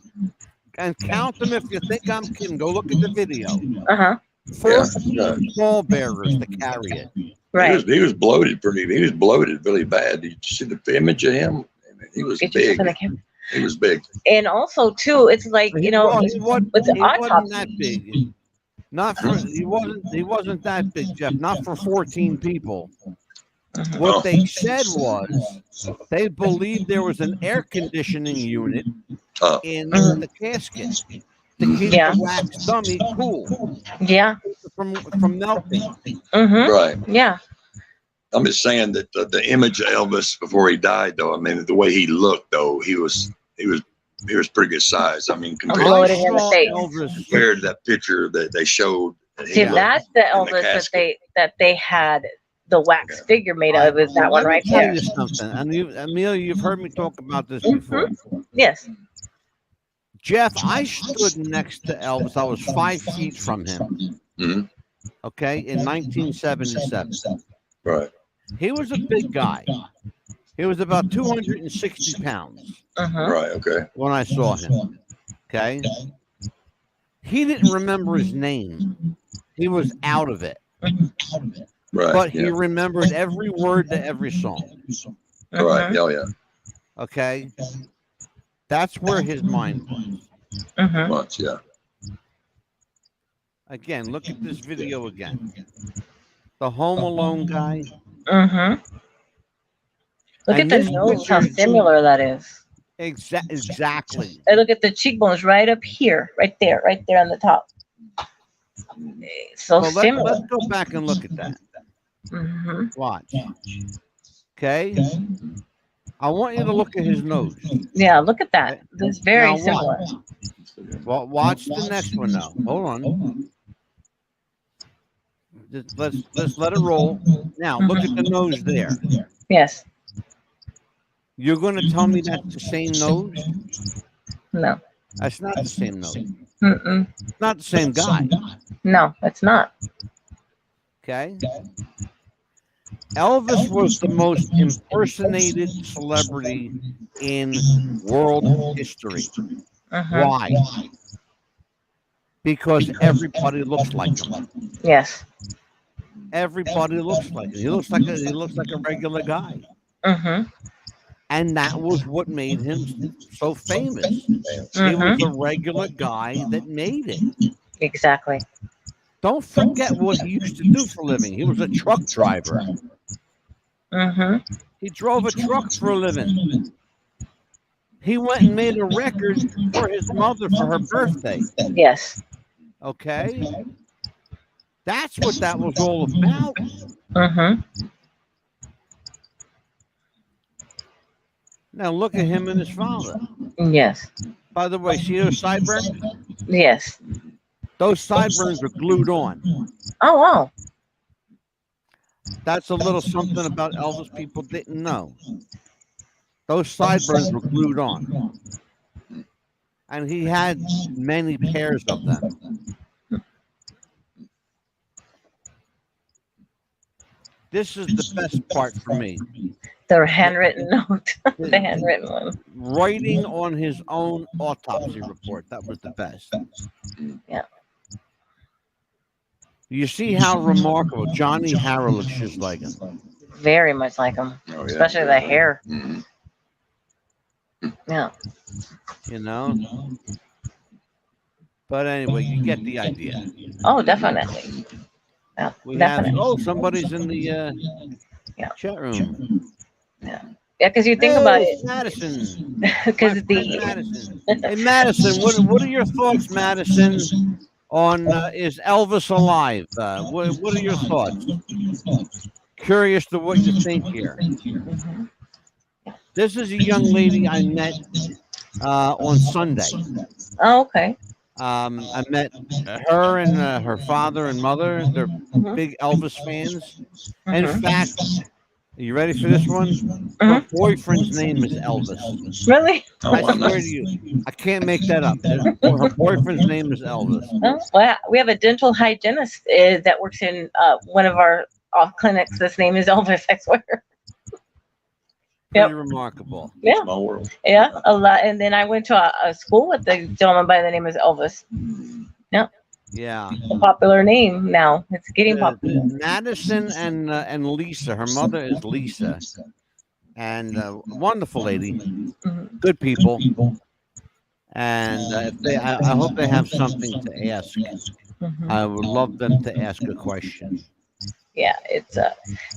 and count them if you think I'm kidding. Go look at the video. Uh-huh. 14 pallbearers to carry it. Right. He was bloated He was bloated really bad. Did you see the image of him? I mean, he was Get big. yourself in the camera. He was big. And also too, it's like, He wasn't with the that autopsy. big. Not for he wasn't that big, Jeff. Not for 14 people. Mhm. What they said was they believed there was an air conditioning unit in the casket to keep Yeah. the wax dummy cool Yeah. from melting. Mm-hmm. Right. Yeah. I'm just saying that the image of Elvis before he died, though. I mean, the way he looked, though, he was pretty good size. I mean, compared Bloated in the face. to that picture that they showed. See, that's the Elvis that they had the wax figure made of. Is that one right Let me tell there? you something, and Amelia, you've heard me talk about this before. Yes. Jeff, I stood next to Elvis. I was 5 feet from him. Mhm. Okay, in 1977. Right. He was a big guy. He was about 260 pounds Uh-huh. Right. Okay. when I saw him. Okay, he didn't remember his name. He was out of it, Right. but he yeah. remembered every word to every song. Right. Oh yeah. Okay, that's where his mind was. Uh-huh. Much. Yeah. Again, look at this video again. The Home Alone guy. Uh-huh. Look And at this the nose, how picture- similar that is. Exactly. And look at the cheekbones right up here, right there on the top. So Well, similar. let's go back and look at that. Mm-hmm. Watch. Okay. I want you to look at his nose. Yeah, look at that. It's very Now similar. Well, watch the next one now. Hold on. Let's let it roll. Now look at the nose there. Yes. You're going to tell me that's the same nose? No. That's not the same nose. Mm-mm. It's not the same guy. No, it's not. Okay. Elvis was the most impersonated celebrity in world history. Uh-huh. Why? Because everybody looks like him. Yes. everybody looks like him. He looks like a regular guy. Mm-hmm. And that was what made him so famous. He Mm-hmm. was a regular guy that made it. Exactly. Don't forget what he used to do for a living. He was a truck driver. Mm-hmm. He drove a truck for a living. He went and made a record for his mother for her birthday. Yes. Okay? That's what that was all about. Mm-hmm. Now look at him and his father. Yes. By the way, see those sideburns? Yes. Those sideburns are glued on. Oh wow. That's a little something about Elvis people didn't know. Those sideburns were glued on. And he had many pairs of them. This is the best part for me. The handwritten note. The handwritten one. Writing on his own autopsy report. That was the best. Yeah. You see how remarkable Johnny Harrow looks just like him. Very much like him. Oh, yeah. Especially the hair. Mhm. Yeah. You know? But anyway, you get the idea. Oh, definitely. Yeah. We have, Definitely. somebody's in the Yeah. chat room. Yeah, because you think about Hey, it. Madison. Because My friend Madison. Hey, Madison, what are your thoughts, Madison, on is Elvis alive? What are your thoughts? Curious to what you think here. Mhm. This is a young lady I met on Sunday. Oh, okay. I met her and her father and mother. They're Mhm. big Elvis fans. In Mhm. fact, are you ready for this one? Her Mhm. boyfriend's name is Elvis. Really? Oh, I wow, swear nice. to you, I can't make that up. Her boyfriend's name is Elvis. Oh, well, we have a dental hygienist that works in one of our clinics. His name is Elvis. I swear. Pretty Yep. remarkable. Yeah. Small world. Yeah, a lot. And then I went to a school with a gentleman by the name of Elvis. Yeah. A popular name now. It's getting popular. Madison and Lisa. Her mother is Lisa, and wonderful lady, Mhm. good people. And I hope they have something to ask. Mhm. I would love them to ask a question. Yeah, it's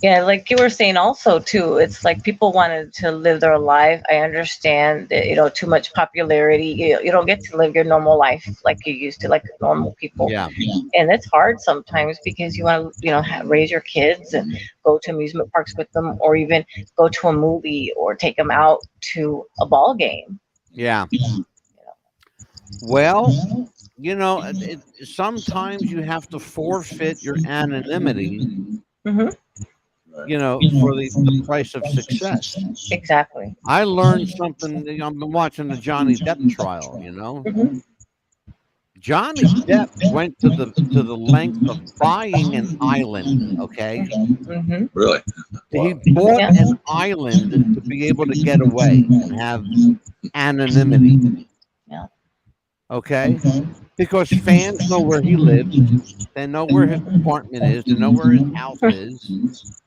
yeah, like you were saying also too, it's like people wanted to live their life. I understand that, too much popularity, you don't get to live your normal life like you used to, like normal people. Yeah. And it's hard sometimes because you want to, raise your kids and go to amusement parks with them, or even go to a movie or take them out to a ball game. Yeah. Well, sometimes you have to forfeit your anonymity, Hmm. for the price of success. Exactly. I learned something. I've been watching the Johnny Depp trial. Hmm. Johnny Depp went to the length of buying an island. Okay, Hmm. Really? he Wow. bought Yeah. an island to be able to get away and have anonymity. Yeah. Okay, because fans know where he lives, they know where his apartment is, they know where his house is.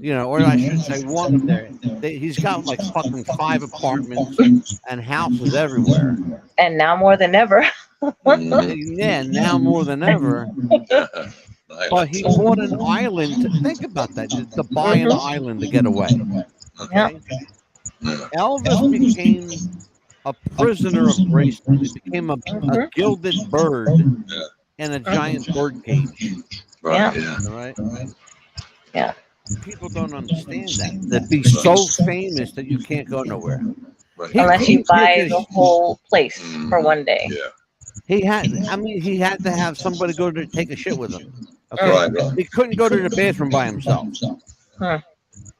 Or I should say, one of he's got like fucking 5 apartments and houses everywhere. And now more than ever. Mhm. Yeah, now more than ever. But he bought an island. Think about that, to buy an island to get away. Okay. Yeah. Elvis became a prisoner of Graceland. He became a Mhm. gilded bird Yeah. in a giant bird cage. Right. Yeah. All right. Yeah. People don't understand that be so famous that you can't go nowhere. Right. He Unless you couldn't take buy his- the whole place for Mhm. one day. Yeah. He had to have somebody go to take a shit with him. Okay. Right. Right. He couldn't go to the bathroom by himself. Hmm.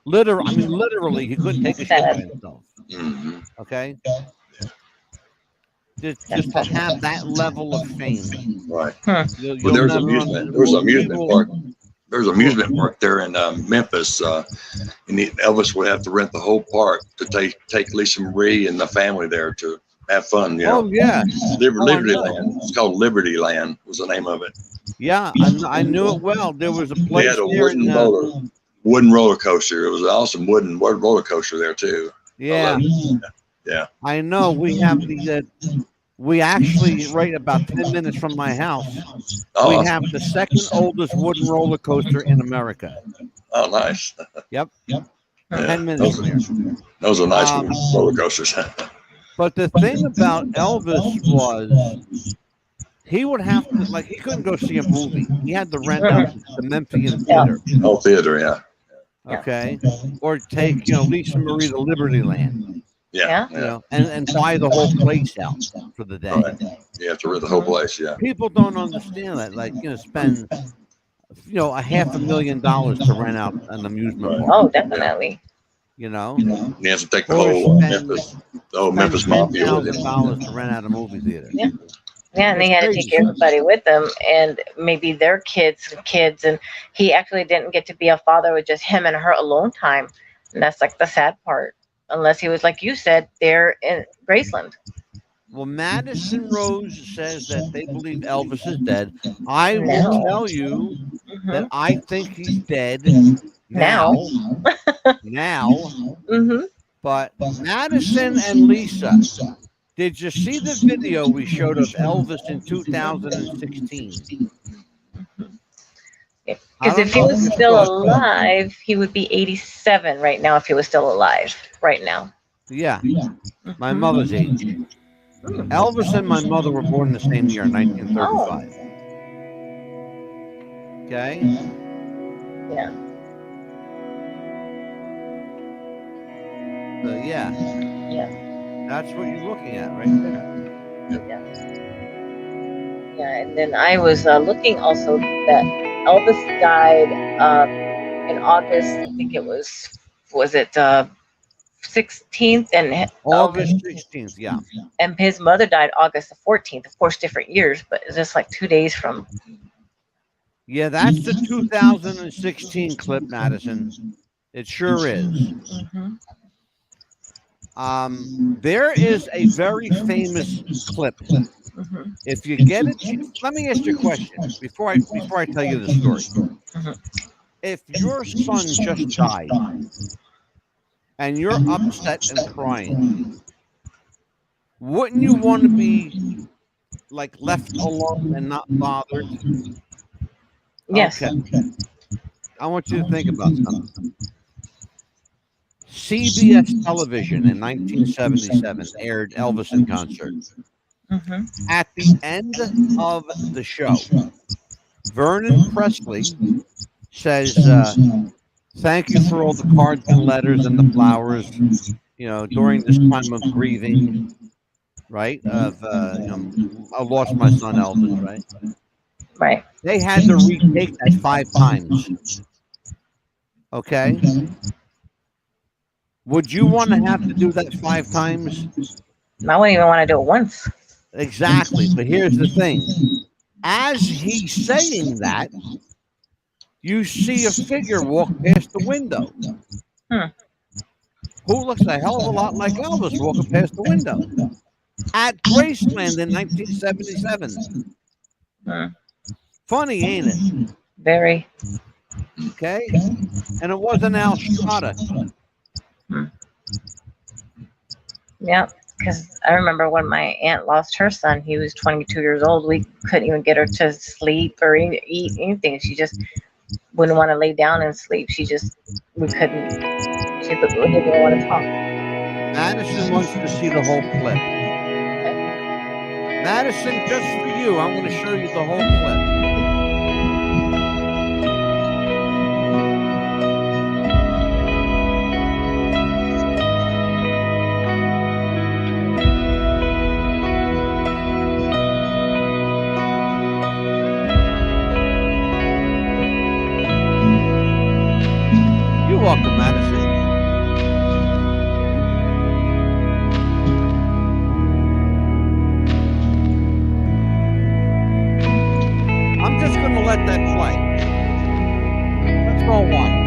Literally, he couldn't take a shit by himself. Hmm. Okay. Just to have that level of fame. Right. You'll Well, there's never amusement. There's an amusement park. There's an amusement park there in Memphis, and Elvis would have to rent the whole park to take Lisa Marie and the family there to have fun. You Oh know, yeah, Liberty know. Land. It's called Liberty Land. Was the name of it. yeah. I knew it well. There was a They place had a there in wooden roller coaster. It was an awesome wooden roller coaster there too. yeah. Yeah. I know. We have we actually right about 10 minutes from my house. Oh, We have the second oldest wooden roller coaster in America. oh, nice. Yep. Yeah. 10 minutes from here. Those are nice Um, roller coasters. But the thing about Elvis was he would have to, like, he couldn't go see a movie. He had to rent out the Memphian Theater. Oh, theater, yeah. Okay. Or take, Lisa Marie to Liberty Land, Yeah. and buy the whole place out for the day. Right. You have to rent the whole place, yeah. People don't understand that. Like, spend, $500,000 to rent out an amusement park. Oh, definitely. You have to take the Or whole spend Memphis Mafia with $10,000 to rent out a movie theater. Yeah. Yeah, and they had to take everybody with them, and maybe their kids, and he actually didn't get to be a father with just him and her alone time, and that's like the sad part. Unless he was, like you said, there in Graceland. Well, Madison Rose says that they believe Elvis is dead. I will tell you that I think he's dead now. But Madison and Lisa, did you see the video we showed of Elvis in 2016? Because if he was still alive, he would be 87 right now. If he was still alive right now. Yeah, my mother's age. Elvis and my mother were born the same year, 1935. Okay. Yeah. So yeah. That's what you're looking at right there. Yeah, and then I was looking also that Elvis died in August. I think it was it 16th, and August 16th, yeah. And his mother died August the 14th. Of course, different years, but it's just like 2 days from. Yeah, that's the 2016 clip, Madison. It sure is. There is a very famous clip. If you get it, let me ask you a question before I tell you the story. If your son just died and you're upset and crying, wouldn't you want to be like left alone and not bothered? Yes. Okay. I want you to think about something. CBS television in 1977 aired Elvis in concert. At the end of the show, Vernon Presley says, thank you for all the cards and letters and the flowers, during this time of grieving, right? I lost my son Elvis, right? Right. They had to retake that 5 times. Okay? Would you want to have to do that 5 times? I wouldn't even want to do it once. Exactly. But here's the thing. As he's saying that, you see a figure walk past the window. Who looks a hell of a lot like Elvis walking past the window at Graceland in 1977. Funny, ain't it? Very. Okay. And it wasn't Al Strada. Yeah, because I remember when my aunt lost her son, he was 22 years old. We couldn't even get her to sleep or eat anything. She just wouldn't want to lay down and sleep. We couldn't. She didn't even want to talk. Madison wants to see the whole clip. Madison, just for you, I'm going to show you the whole clip. You're welcome, Madison. I'm just going to let that play. Let's go watch.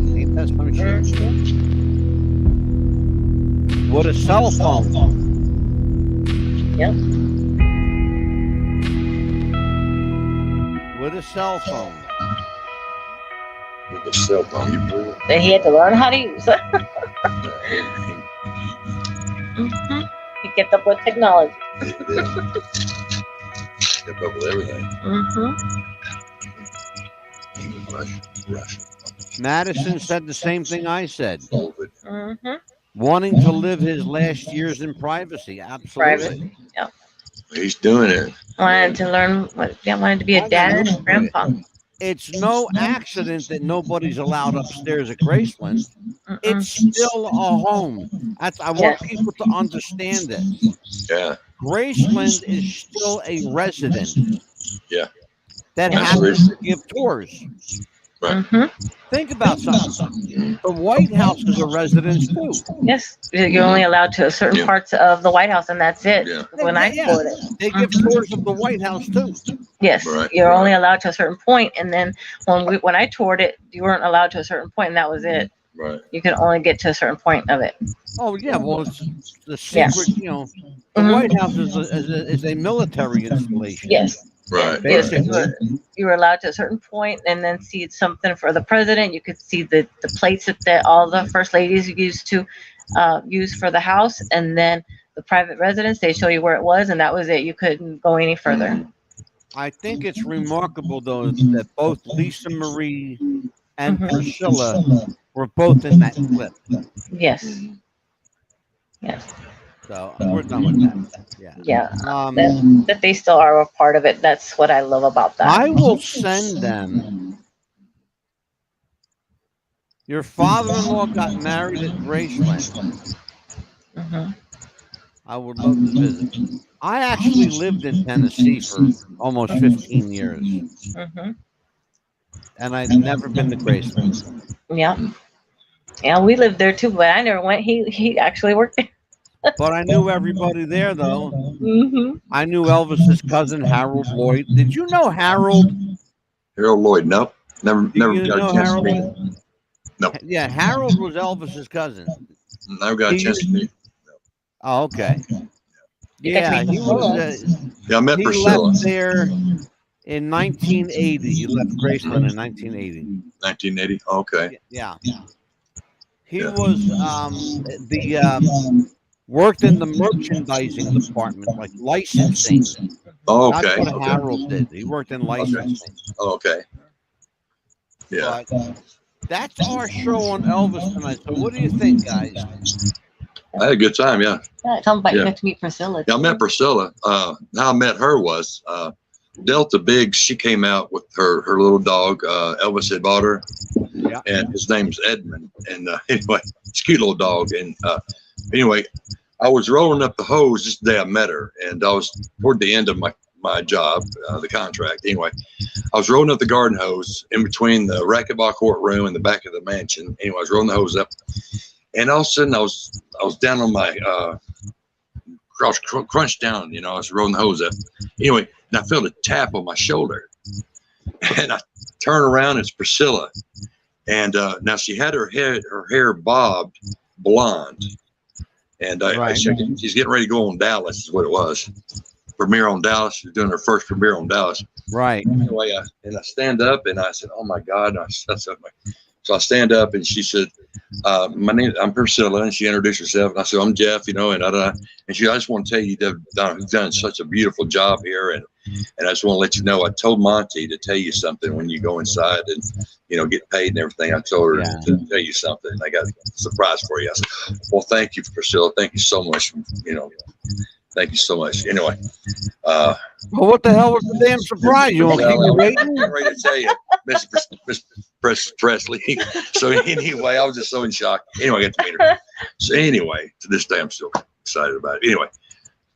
thinking. Ain't that some shit? Mhm. With a cell phone. Yep. With a cell phone. With the cell phone, you believe it? That he had to learn how to use. He Mhm. He kept up with technology. did. Kept up with everything. Mhm. Russia. Madison said the same thing I said. COVID. Mhm. Wanting to live his last years in privacy. Absolutely. Privacy. Yep. He's doing it. Wanted to learn what. Yeah, wanted to be a I got dad news and for grandpa. It's no accident that nobody's allowed upstairs at Graceland. It's Mm-mm. still a home. I want Yes. people to understand this. Yeah. Graceland is still a residence. Yeah. That Yeah. happens to give tours. Right. Mhm. Think about something. The White House is a residence too. Yes. You're only allowed to certain Yeah. parts of the White House, and that's it. Yeah. When I Yeah, toured it. they give Mhm. tours of the White House too. Yes, Right. you're only allowed to a certain point, and then when I toured it, you weren't allowed to a certain point, and that was it. Right. You can only get to a certain point of it. Oh yeah, well it's the Yeah. secret. You know, the Mhm. White House is a military installation. Yes. Right. Yes, Basically. you were allowed to a certain point, and then see something for the president. You could see the plates that all the first ladies used to use for the house, and then the private residence. They show you where it was, and that was it. You couldn't go any further. I think it's remarkable though that both Lisa Marie and Mhm. Priscilla were both in that clip. Yes. Mhm. Yes. So we're done with that. Yeah. Yeah. Um, That they still are a part of it. That's what I love about that. I will send them. Your father-in-law got married at Graceland. Mhm. I would love to visit. I actually lived in Tennessee for almost 15 years, Mhm. and I'd never been to Graceland. Yeah. Yeah, we lived there too, but I never went. He actually worked there. But I knew everybody there, though. Mhm. I knew Elvis's cousin, Harold Lloyd. Did you know Harold? Harold Lloyd. Nope. Never You got a know chance Harold? to meet him. No. Yeah, Harold was Elvis's cousin. Never got a He chance to meet him. Oh, okay. You got to Yeah, meet he was. Priscilla. Yeah, I met He Priscilla. left there in 1980. He left Graceland in 1980. 1980. Okay. Yeah. He Yeah. was worked in the merchandising department, like licensing. Oh, That's okay. what Okay. Harold did. He worked in licensing. Oh, okay. Yeah. But that's our show on Elvis tonight. So what do you think, guys? I had a good time. Yeah. Yeah, tell them about you Yeah. got to meet Priscilla. Yeah, I met Priscilla. How I met her was Delta Biggs. She came out with her little dog. Elvis had bought her, Yeah. and his name's Edmund. And anyway, it's a cute little dog. And anyway, I was rolling up the hose this day I met her, and I was toward the end of my job, the contract. Anyway, I was rolling up the garden hose in between the racquetball courtroom and the back of the mansion. Anyway, I was rolling the hose up, and all of a sudden I was down on my I was crunched down, I was rolling the hose up. Anyway, and I felt a tap on my shoulder, and I turn around, it's Priscilla, and now she had her hair bobbed blonde, and Right. she's getting ready to go on Dallas, is what it was. Premiere on Dallas. She's doing her first premiere on Dallas. Right. Anyway, I stand up and I said, "Oh my God!" So I stand up and she said, "My name, I'm Priscilla," and she introduced herself. And I said, "I'm Jeff," and she, "I just want to tell you, you've done such a beautiful job here, and I just want to let you know, I told Monty to tell you something when you go inside and get paid and everything. I told her to tell you something. I got a surprise for you." I said, "Well, thank you, Priscilla. Thank you so much. Thank you so much." Anyway, Well, what the hell was the damn surprise? You want to keep me waiting? I'm ready to tell you, Miss Presley. So anyway, I was just so in shock. Anyway, I got to meet her. So anyway, to this day, I'm still excited about it. Anyway,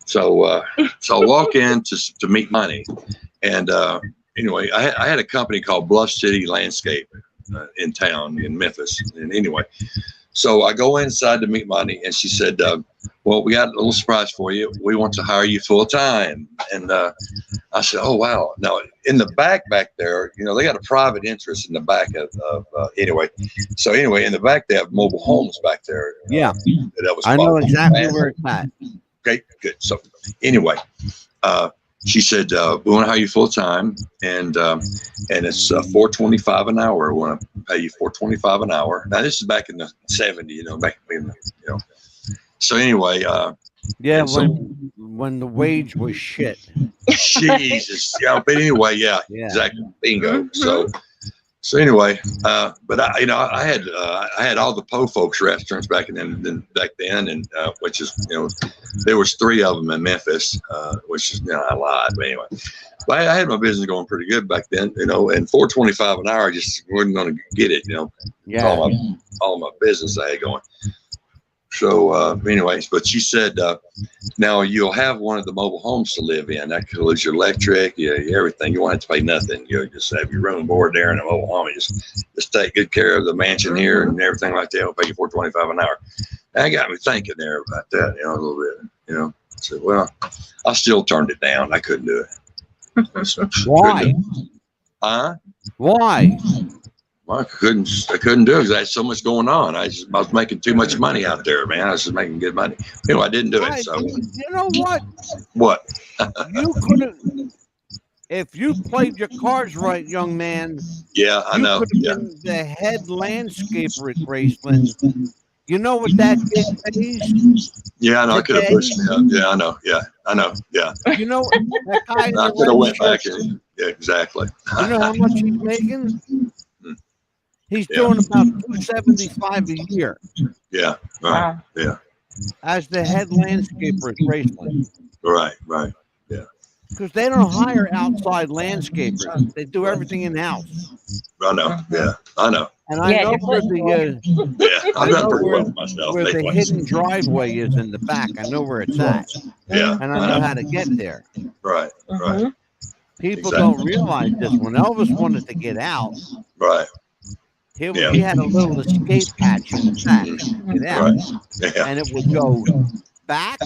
so I walk in to meet Money, and anyway, I had a company called Bluff City Landscape in town in Memphis, and anyway. So I go inside to meet Monty, and she said, well, we got a little surprise for you. We want to hire you full time. And I said, oh, wow. Now, in the back there, they got a private interest in the back of anyway. So anyway, in the back, they have mobile homes back there. Yeah. That was I know exactly where it's at. Okay, good. So anyway, she said, we want to hire you full time, and it's $4.25 an hour. We want to pay you $4.25 an hour. Now this is back in the '70s, back in the. So anyway, yeah, when the wage was shit. Jesus, but anyway, yeah, exactly, bingo. So anyway, but I had all the Po Folks restaurants back then, and which is there was 3 of them in Memphis, which is I lied, but anyway, but I had my business going pretty good back then, and $4.25 an hour just wasn't going to get it, Yeah. all my business I had going. So anyways, but she said, now you'll have one of the mobile homes to live in. That includes your electric, everything. You won't have to pay nothing. You just have your room and board there in a mobile home. You just take good care of the mansion here and everything like that. We'll pay you $4.25 an hour. That got me thinking there about that, a little bit, I said, well, I still turned it down. I couldn't do it. Why? Huh? Why? Well, I couldn't do it because I had so much going on. I was making too much money out there, man. I was just making good money. I didn't do it. So You know what? What? You couldn't. If you played your cards right, young man. Yeah, I know. You could have been the head landscaper at PRESLEY. You know what that gig pays? Yeah, I know. I could have pushed me up. Yeah, I know. Yeah, I know. Yeah. You know that guy. I could have went back in. Yeah, exactly. You know how much he's making? He's doing about $275 a year. Yeah, right. Yeah. As the head landscaper at PRESLEY. Right. Yeah. Because they don't hire outside landscapers. They do everything in house. I know. Yeah, I know. And I know where the I've done pretty well myself. Where the hidden driveway is in the back. I know where it's at. Yeah. And I know how to get there. Right. People don't realize this. When Elvis wanted to get out, right. He had a little escape hatch in the back. Get out. Right. Yeah. And it would go back,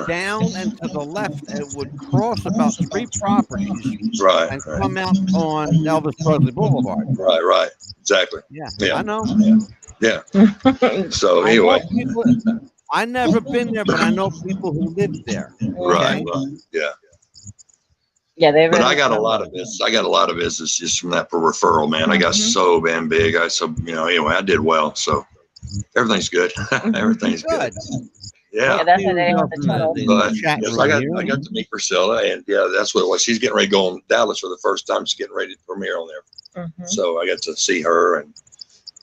down, and to the left. It would cross about 3 properties. Right. And come out on Elvis Presley Boulevard. Right. Exactly. Yeah. I know. Yeah. So anyway. I never been there, but I know people who live there. Right. Yeah. Yeah, but I got a lot of business. I got a lot of business just from that referral, man. I got so damn big. Anyway, I did well. So everything's good. Everything's good. Yeah. That's the name of the channel. But yes, I got to meet Priscilla, and that's what it was. She's getting ready to go on Dallas for the first time. She's getting ready to premiere on there. So I got to see her, and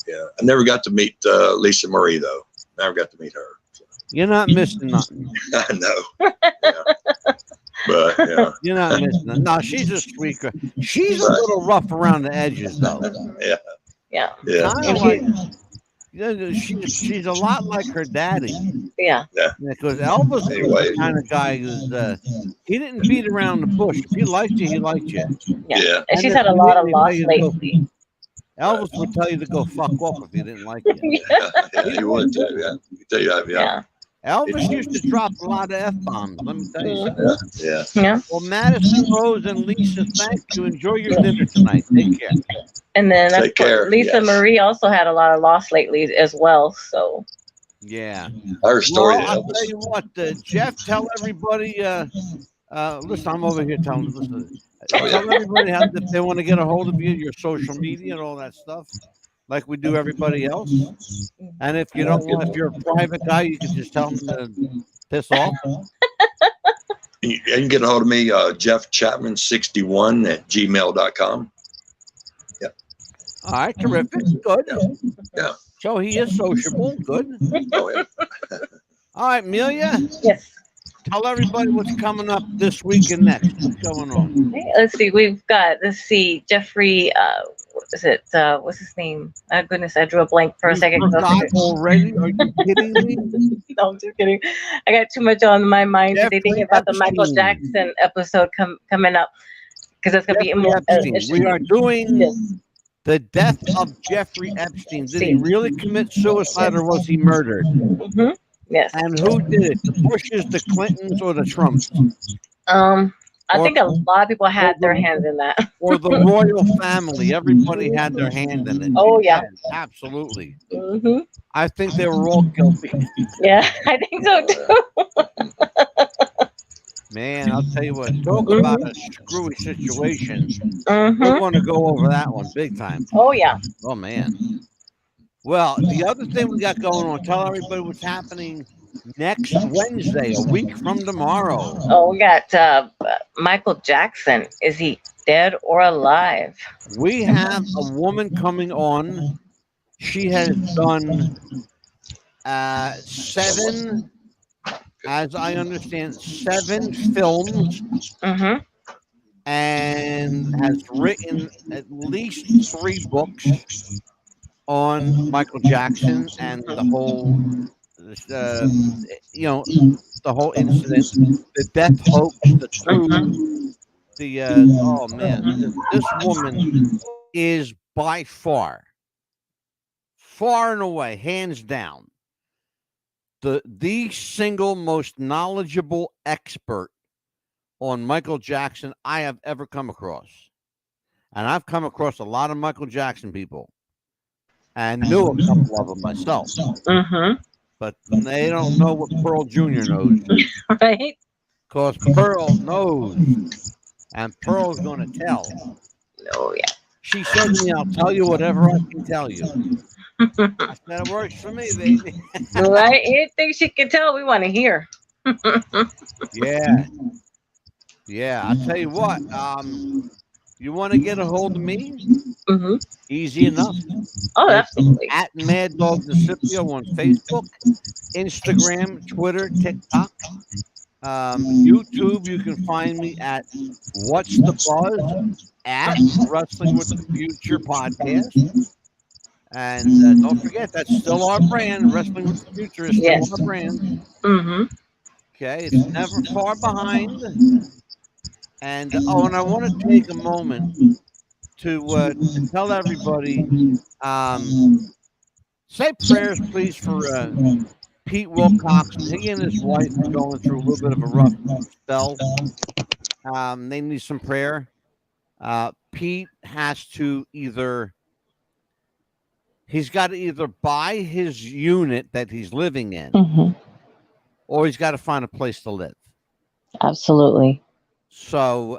I never got to meet Lisa Marie though. Never got to meet her. So. You're not missing nothing. I know. But you're not missing nothing. No, she's a sweet girl. She's a little rough around the edges though. Yeah. She's a lot like her daddy. Yeah. Because Elvis was the kind of guy who's he didn't beat around the bush. If he liked you, he liked you. Yeah. And she's had a lot of loss lately. Elvis would tell you to go fuck off if he didn't like you. He would too. Yeah. He tell you that. Yeah. Elvis used to drop a lot of F-bombs, let me tell you something. Yeah. Well, Madison, Rose, and Lisa, thank you. Enjoy your dinner tonight. Take care. And then Take care. Lisa Marie also had a lot of loss lately as well. So. Yeah. Her story. Well, I'll tell you what, Jeff, tell everybody. Listen, I'm over here telling. Tell everybody how if they want to get a hold of you, your social media and all that stuff. Like we do everybody else. And if you don't want, if you're a private guy, you can just tell them to piss off. You can get a hold of me, jeffchapman61@gmail.com. Yeah. All right, terrific. Good. Yeah. So he is sociable. Good. Oh, yeah. All right, Amelia. Yes. Tell everybody what's coming up this week and next. What's going on? Okay, let's see. Jeffrey, what's his name? Oh, goodness, I drew a blank for a second. Forgot already? Are you kidding me? No, I'm just kidding. I got too much on my mind today thinking about the Michael Jackson episode coming up. Because it's going to be more. We are doing The death of Jeffrey Epstein. Did he really commit suicide or was he murdered? Mm-hmm. Yes. And who did it? The Bushes, the Clintons, or the Trumps? I think a lot of people had their hands in that. Or the royal family. Everybody had their hand in it. Oh, yeah. Absolutely. Mm-hmm. I think they were all guilty. Yeah, I think so too. Man, I'll tell you what, talk about a screwy situation. Mm-hmm. We're going to go over that one big time. Oh, yeah. Oh, man. Well, the other thing we got going on, tell everybody what's happening next Wednesday, a week from tomorrow. Oh, we got Michael Jackson. Is he dead or alive? We have a woman coming on. She has done 7, as I understand, 7 films. Mm-hmm. And has written at least 3 books on Michael Jackson and the whole, the whole incident, the death hoax, the truth, oh man, this woman is by far and away, hands down, the single most knowledgeable expert on Michael Jackson I have ever come across. And I've come across a lot of Michael Jackson people and knew a couple of them myself. Mm-hmm. But they don't know what Pearl Jr. knows. Right? Because Pearl knows. And Pearl's going to tell. Oh, yeah. She said to me, I'll tell you whatever I can tell you. I said, it works for me, baby. Right? Anything she can tell, we want to hear. Yeah. Yeah, I'll tell you what. You want to get a hold of me? Mm-hmm. Easy enough. Oh, absolutely. At Mad Dog DeCipio on Facebook, Instagram, Twitter, TikTok, YouTube. You can find me at What's the Buzz at Wrestling with the Future podcast. And don't forget, that's still our brand. Wrestling with the Future is still our brand. Mm-hmm. Okay, it's never far behind. And and I want to take a moment to tell everybody, say prayers, please, for Pete Wilcox. He and his wife are going through a little bit of a rough spell. They need some prayer. Pete has to he's got to either buy his unit that he's living in, or he's got to find a place to live. Absolutely. So,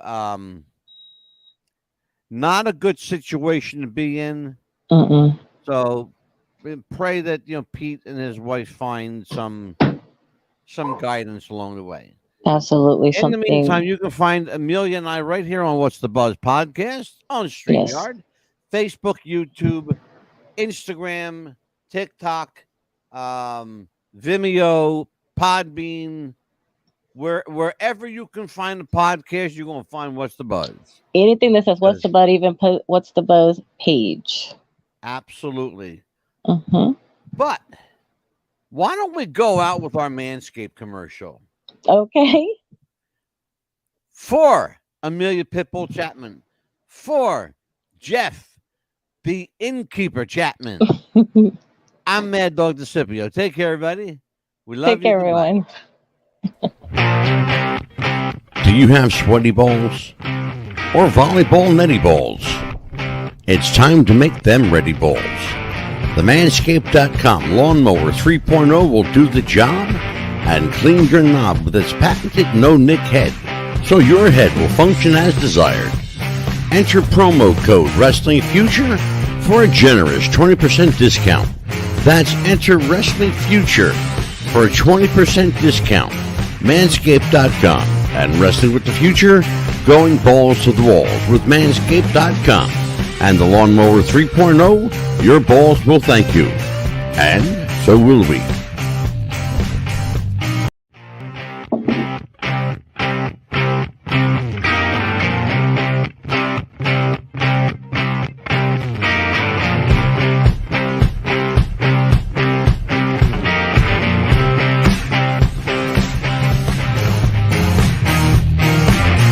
not a good situation to be in. So, pray that Pete and his wife find some guidance along the way. Absolutely. In the meantime, you can find Amelia and I right here on What's the Buzz podcast on StreamYard, Facebook, YouTube, Instagram, TikTok, Vimeo, Podbean. Wherever you can find a podcast, you're going to find What's the Buzz. Anything that says What's the Buzz, even put What's the Buzz page. Absolutely. But why don't we go out with our Manscaped commercial? Okay. For Amelia Pitbull Chapman. For Jeff, the innkeeper Chapman. I'm Mad Dog DeCipio. Take care, everybody. We love you. Take care, everyone. Do you have sweaty balls or volleyball netty balls? It's time to make them ready balls. The Manscaped.com Lawnmower 3.0 will do the job and clean your knob with its patented no-nick head, so your head will function as desired. Enter promo code Wrestling Future for a generous 20% discount. That's enter Wrestling Future for a 20% discount. Manscaped.com and Wrestling with the Future, going balls to the walls with Manscaped.com and the Lawnmower 3.0. Your balls will thank you, and so will we.